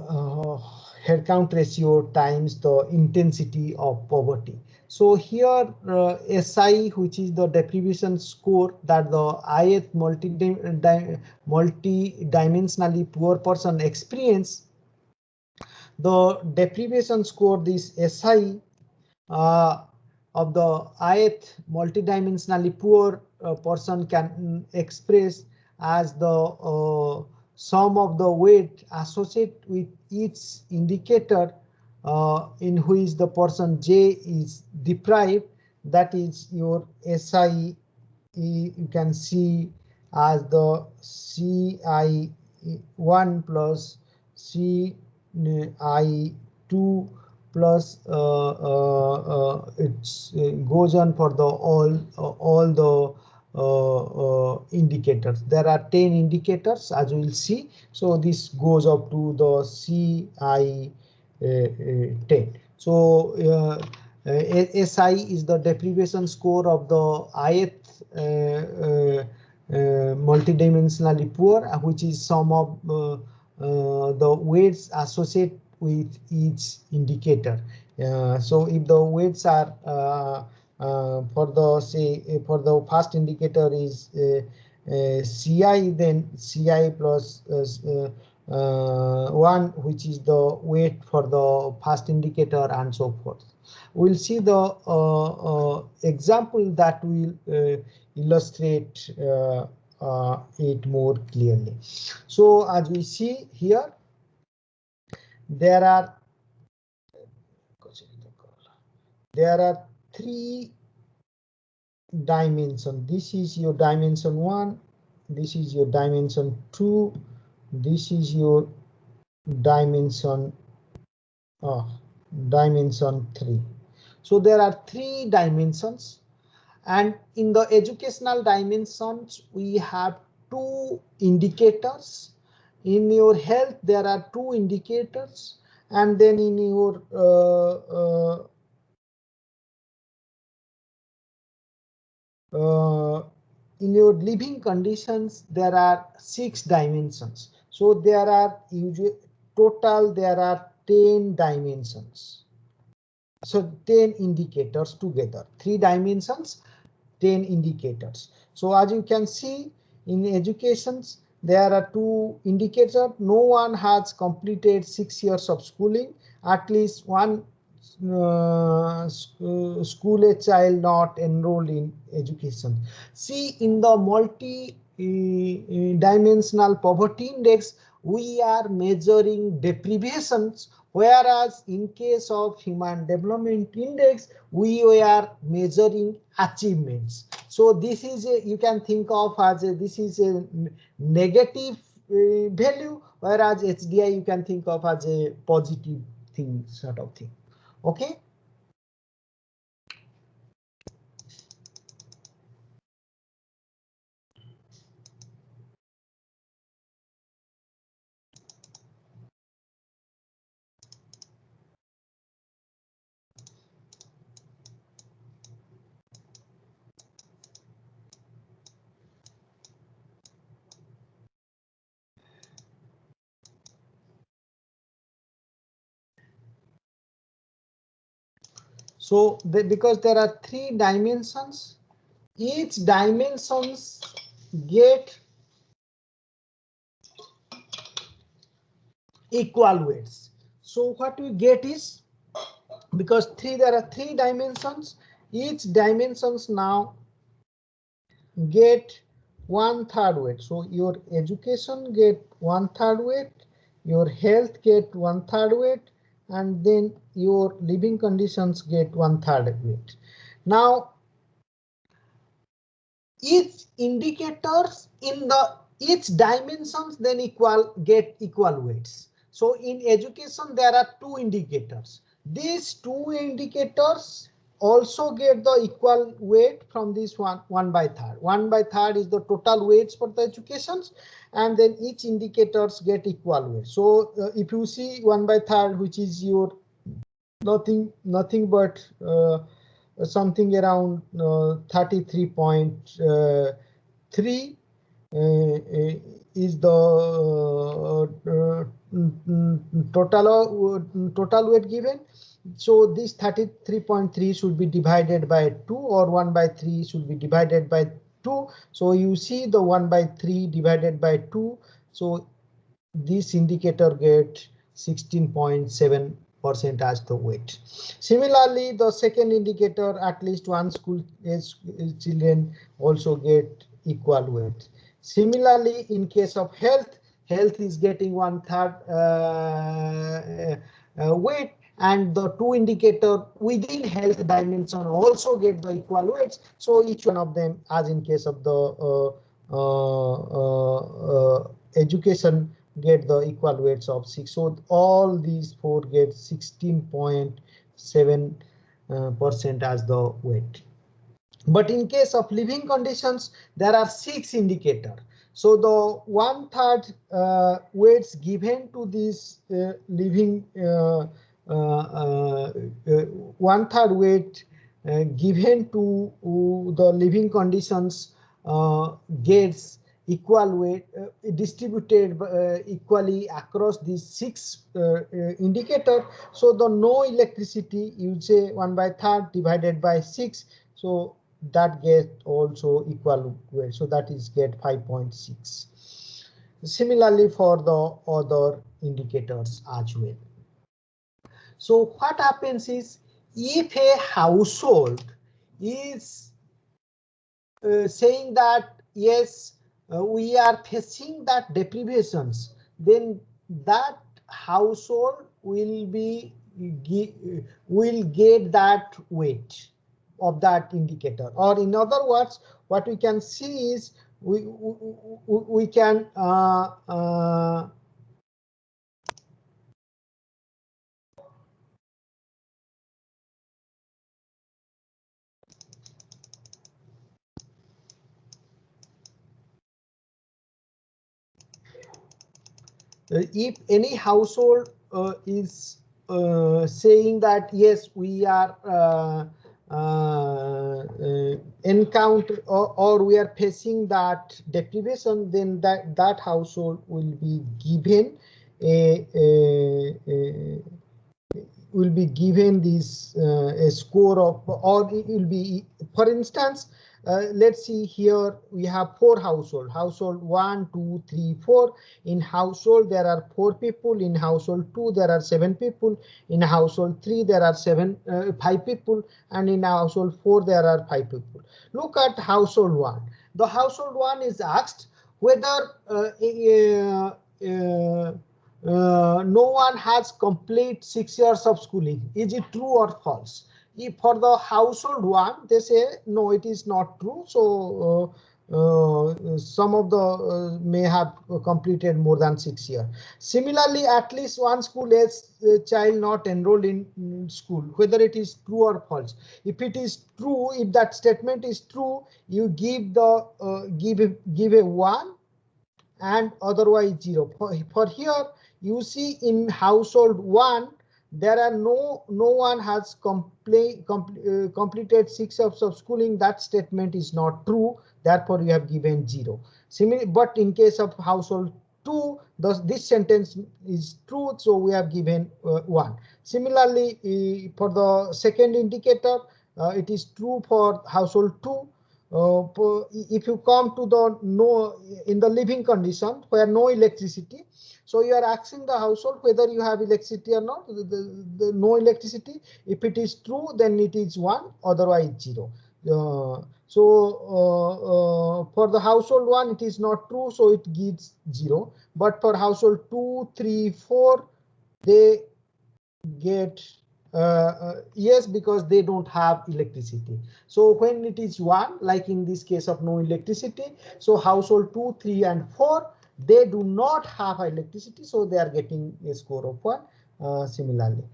headcount ratio times the intensity of poverty. So here SI, which is the deprivation score that the ith multidimensionally poor person experience, the deprivation score, this SI of the ith multidimensionally poor person can express as the sum of the weight associated with each indicator in which the person J is deprived. That is your SI. You can see as the CI1 plus CI2 plus it goes on for the all the indicators. There are 10 indicators, as we will see. So this goes up to the CI10. So SI is the deprivation score of the ith multidimensionally poor, which is sum of the weights associated with each indicator. So if the weights are for the for the first indicator is CI, then CI plus 1, which is the weight for the first indicator, and so forth. We'll see the example that will illustrate it more clearly. So as we see here, there are three dimensions. This is your dimension 1, this is your dimension 2, this is your dimension 3. So there are 3 dimensions, and in the educational dimensions we have 2 indicators. In your health there are 2 indicators, and then in your living conditions there are 6 dimensions. So there are total there are 10 dimensions. So 10 indicators together, 3 dimensions, 10 indicators. So as you can see in educations, there are two indicators. No one has completed 6 years of schooling. At least one school a child not enrolled in education. See, in the multi dimensional poverty index, we are measuring deprivations, whereas in case of human development index, we were measuring achievements. So this is a, you can think of as a, this is a negative value, whereas HDI you can think of as a positive thing, sort of thing. Okay. So because there are 3 dimensions, each dimensions get equal weights. So what we get is, because there are 3 dimensions, each dimensions now get 1/3 weight. So your education get 1/3 weight, your health get 1/3 weight, and then your living conditions get 1/3 weight. Now each indicators in the each dimensions then get equal weights. So in education there are 2 indicators. These 2 indicators also get the equal weight from this 1/3. 1/3 is the total weights for the educations, and then each indicators get equal weight. So if you see 1/3, which is your nothing but something around 33.3 is the total weight given. So this 33.3 should be divided by 2, or 1/3 should be divided by 2. So you see the 1/3 divided by 2. So this indicator get 16.7% as the weight. Similarly, the second indicator, at least one school age children also get equal weight. Similarly, in case of health is getting 1/3 weight, and the 2 indicator within health dimension also get the equal weights. So each one of them, as in case of the education, get the equal weights of 6. So all these 4 get 16.7% as the weight. But in case of living conditions, there are 6 indicators. So the 1/3 weights given to this living 1/3 weight given to the living conditions gets equal weight distributed equally across these 6 indicator. So the no electricity, you say 1/3 divided by 6. So that get also equal weight. So that is get 5.6. Similarly for the other indicators as well. So what happens is, if a household is saying that yes, we are facing that deprivations, then that household will get that weight of that indicator. Or in other words, what we can see is we can if any household is saying that yes, we are encounter or we are facing that deprivation, then that household will be given will be given this a score of, or it will be, for instance, Let's see here, we have 4 household. Household 1, 2, 3, 4. In household there are 4 people. In household 2 there are 7 people. In household 3 there are 5 people, and in household 4 there are 5 people. Look at household 1. The household 1 is asked whether no one has complete 6 years of schooling. Is it true or false? If for the household 1, they say no, it is not true. So some of the may have completed more than 6 years. Similarly, at least one school age child not enrolled in school, whether it is true or false. If it is true, if that statement is true, you give the give a 1, and otherwise 0. For here, you see in household 1, there are no one has completed 6 years of schooling. That statement is not true. Therefore, you have given 0. Similarly, but in case of household 2, this sentence is true, so we have given 1. Similarly, for the second indicator, it is true for household 2. If you come to the no in the living condition where no electricity, so you are asking the household whether you have electricity or not. The no electricity, if it is true, then it is 1, otherwise 0. For the household 1, it is not true, so it gives 0. But for household 2, 3, 4, they get yes, because they don't have electricity. So when it is 1, like in this case of no electricity, so household 2, 3, and 4, they do not have electricity, so they are getting a score of 1. Similarly,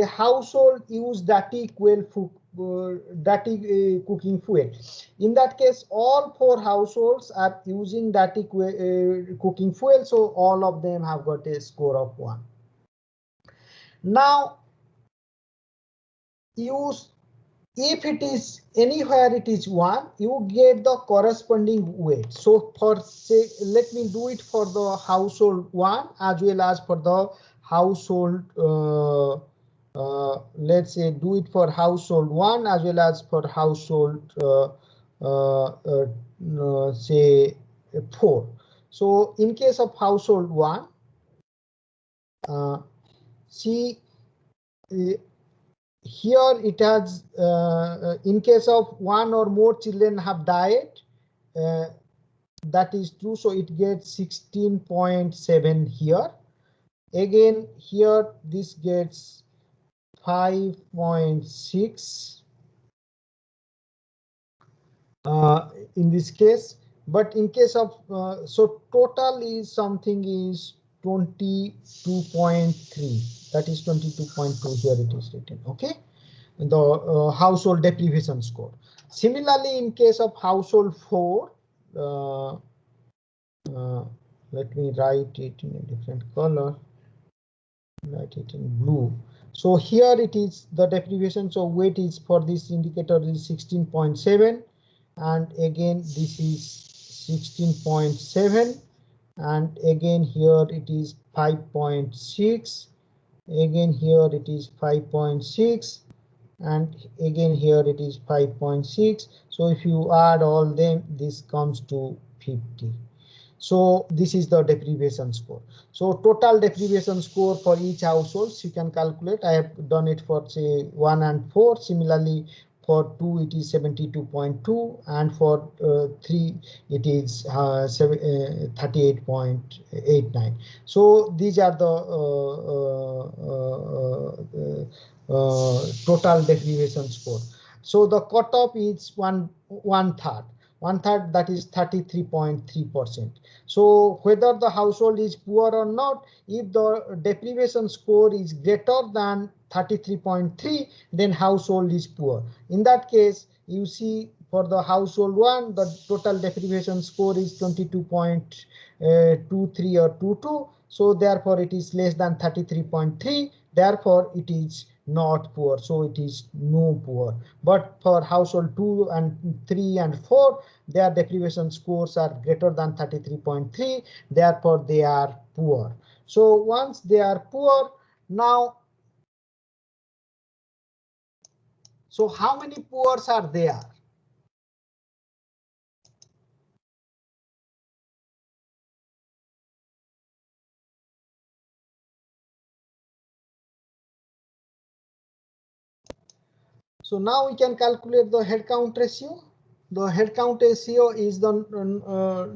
a household use dirty cooking fuel. In that case, all 4 households are using dirty cooking fuel, so all of them have got a score of 1. Now, if it is anywhere it is 1, you get the corresponding weight. So for say, let me do it for the household 1 as well as for the household let's say do it for household 1 as well as for household say 4. So in case of household 1, see here it has in case of 1 or more children have died, that is true, so it gets 16.7 here. Again here this gets 5.6 in this case, but in case of so total is something is 22.3, that is 22.2 here it is written. Okay, the household deprivation score. Similarly, in case of household 4, let me write it in a different color, write it in blue. So here it is the deprivation, so weight is for this indicator is 16.7, and again this is 16.7, and again here it is 5.6, again here it is 5.6, and again here it is 5.6. so if you add all them, this comes to 50. So this is the deprivation score. So total deprivation score for each household you can calculate. I have done it for say 1 and 4. Similarly, for 2 it is 72.2, and for 3 it is 38.89. So these are the total deprivation score. So the cutoff is one third, that is 33.3%. So whether the household is poor or not, if the deprivation score is greater than 33.3, then household is poor. In that case, you see for the household 1, the total deprivation score is 22.23 or 22. So therefore it is less than 33.3. Therefore it is not poor, so it is no poor. But for household 2 and 3 and 4, their deprivation scores are greater than 33.3, therefore they are poor. So once they are poor, now So how many poor are there? So now we can calculate the head count ratio. The head count ratio is the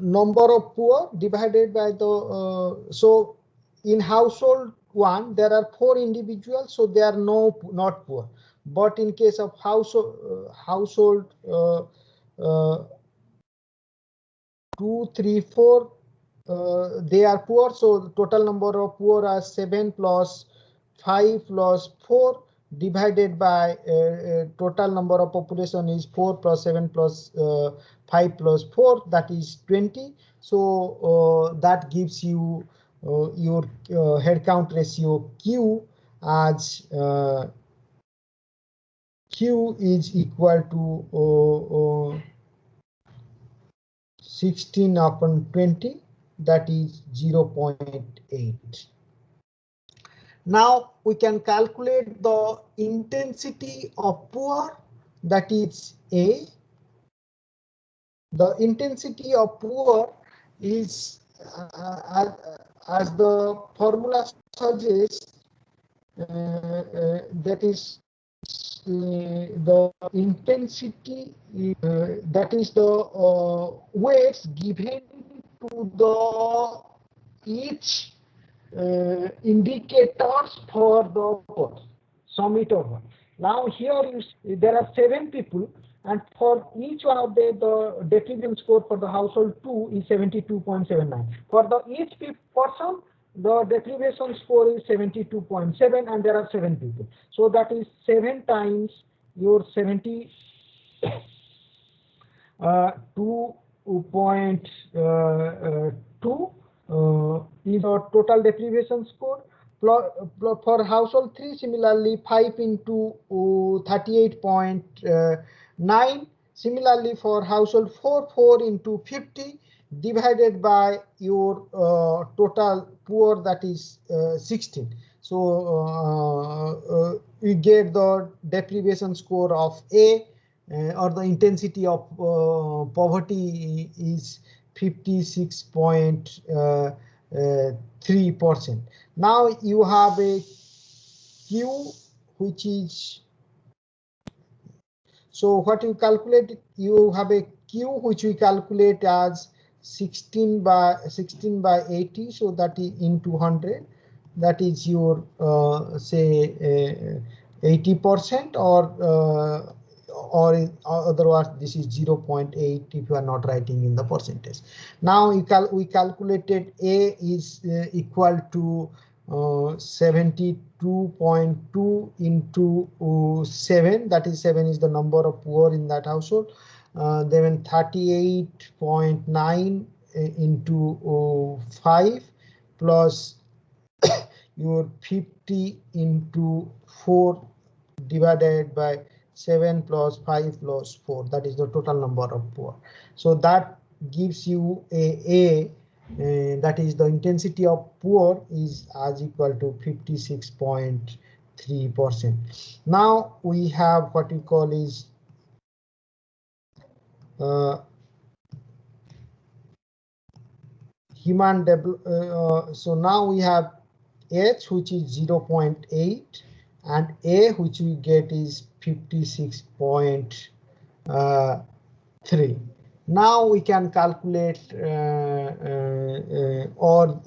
number of poor divided by the so in household one there are 4 individuals, so they are not poor. But in case of household 2, 3, 4, they are poor. So the total number of poor are 7 plus 5 plus 4 divided by total number of population is 4 plus 7 plus 5 plus 4, that is 20. So that gives you your head count ratio Q as Q is equal to 16 upon 20, that is 0.8. Now we can calculate the intensity of poor, that is A. The intensity of poor is as the formula suggests, that is the intensity, that is the weights given to the each indicators for the course, sum it over. Now here there are 7 people, and for each one of the deprivation score for the household 2 is 72.79. For the each person, the deprivation score is 72.7, and there are 7 people. So that is 7 times your 72 is our total deprivation score. For household 3, similarly 5 into 38.9. Similarly for household 4, 4 into 50 divided by your total poor, that is 16. So we get the deprivation score of A, or the intensity of poverty is 56.3%. Now you have a Q, which is, so what you calculate, you have a Q which we calculate as 16 by 80, so that is into 100, that is your say 80%, or otherwise this is 0.8 if you are not writing in the percentage. Now we calculated A is equal to 72.2 into 7, that is 7 is the number of poor in that household. Then 38.9 into 5 plus your 50 into 4 divided by 7 plus 5 plus 4, that is the total number of poor. So that gives you a that is the intensity of poor is as equal to 56.3%. Now we have what we call is so now we have H, which is 0.8, and A, which we get is 56.3. Now we can calculate, or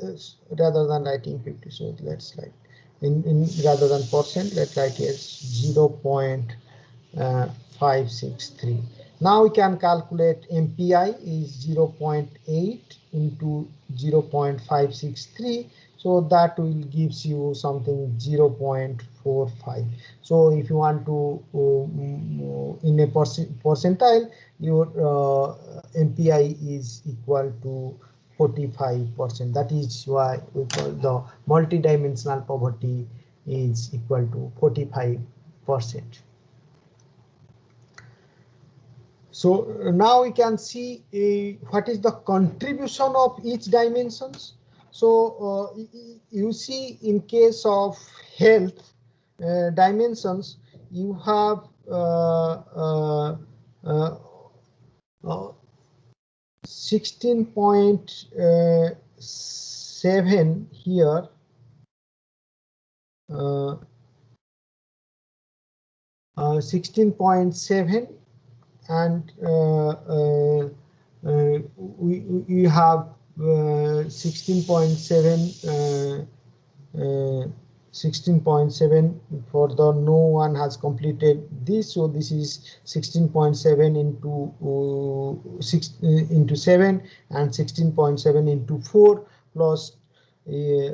rather than writing 50, so let's write in rather than percent, let's write here 0.563. Now we can calculate MPI is 0.8 into 0.563. So that will gives you something 0.45. So if you want to in a percentile, your MPI is equal to 45%. That is why we call the multidimensional poverty is equal to 45%. So now we can see what is the contribution of each dimensions. So you see in case of health dimensions, you have 16.7 here. 16.7, and we have 16.7 16.7 for the no one has completed this, so this is 16.7 into 6 into 7 and 16.7 into 4 plus here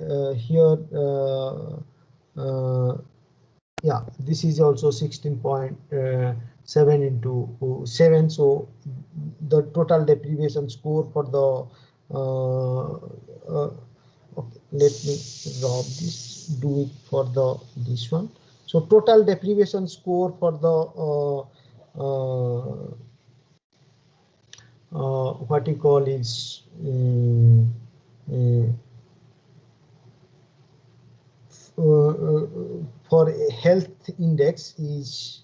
yeah, this is also 16.7 into 7, so the total deprivation score for the okay, let me drop this, do it for the this one. So total deprivation score for the what you call is for a health index is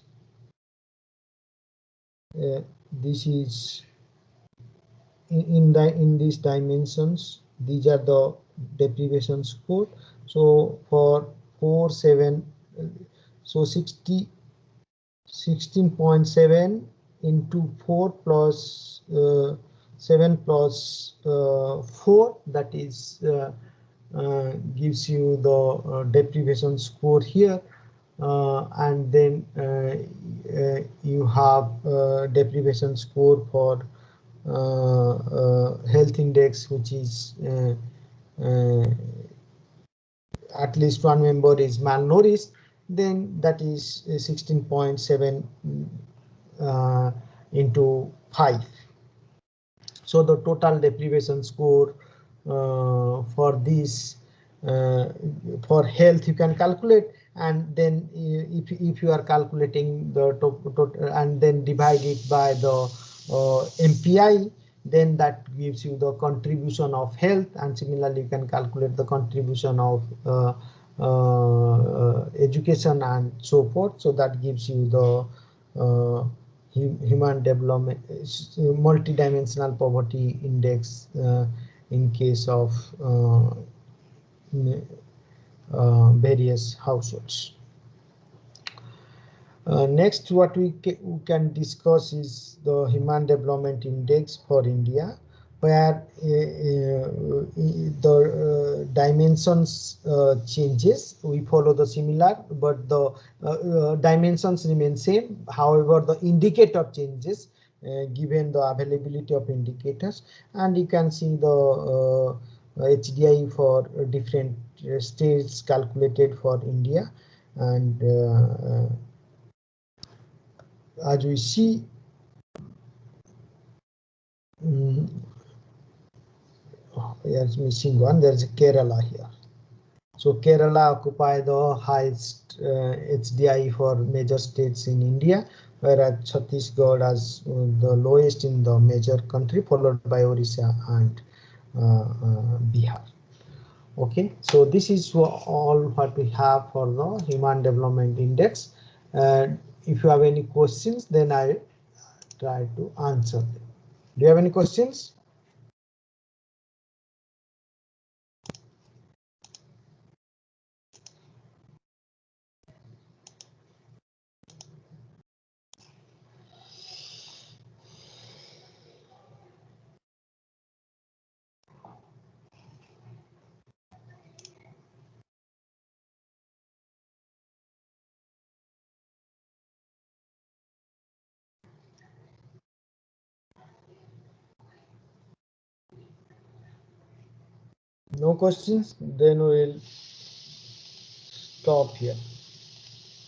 this is in these dimensions. These are the deprivation score. So for 4 7, so 16.7 into 4 plus 7 plus 4, that is gives you the deprivation score here, and then you have deprivation score for health index, which is at least one member is malnourished, then that is 16.7 into 5. So the total deprivation score for this for health you can calculate, and then if you are calculating the total and then divide it by the MPI, then that gives you the contribution of health, and similarly you can calculate the contribution of education and so forth. So that gives you the human development multidimensional poverty index in case of various households. Next, what we can discuss is the Human Development Index for India, where the dimensions changes. We follow the similar, but the dimensions remain same. However, the indicator changes given the availability of indicators, and you can see the HDI for different states calculated for India, and as we see, there's missing one. There's Kerala here. So Kerala occupy the highest HDI for major states in India, whereas Chhattisgarh has the lowest in the major country, followed by Orissa and Bihar. Okay, so this is all what we have for the Human Development Index. If you have any questions, then I try to answer them. Do you have any questions? No questions? Then we will stop here.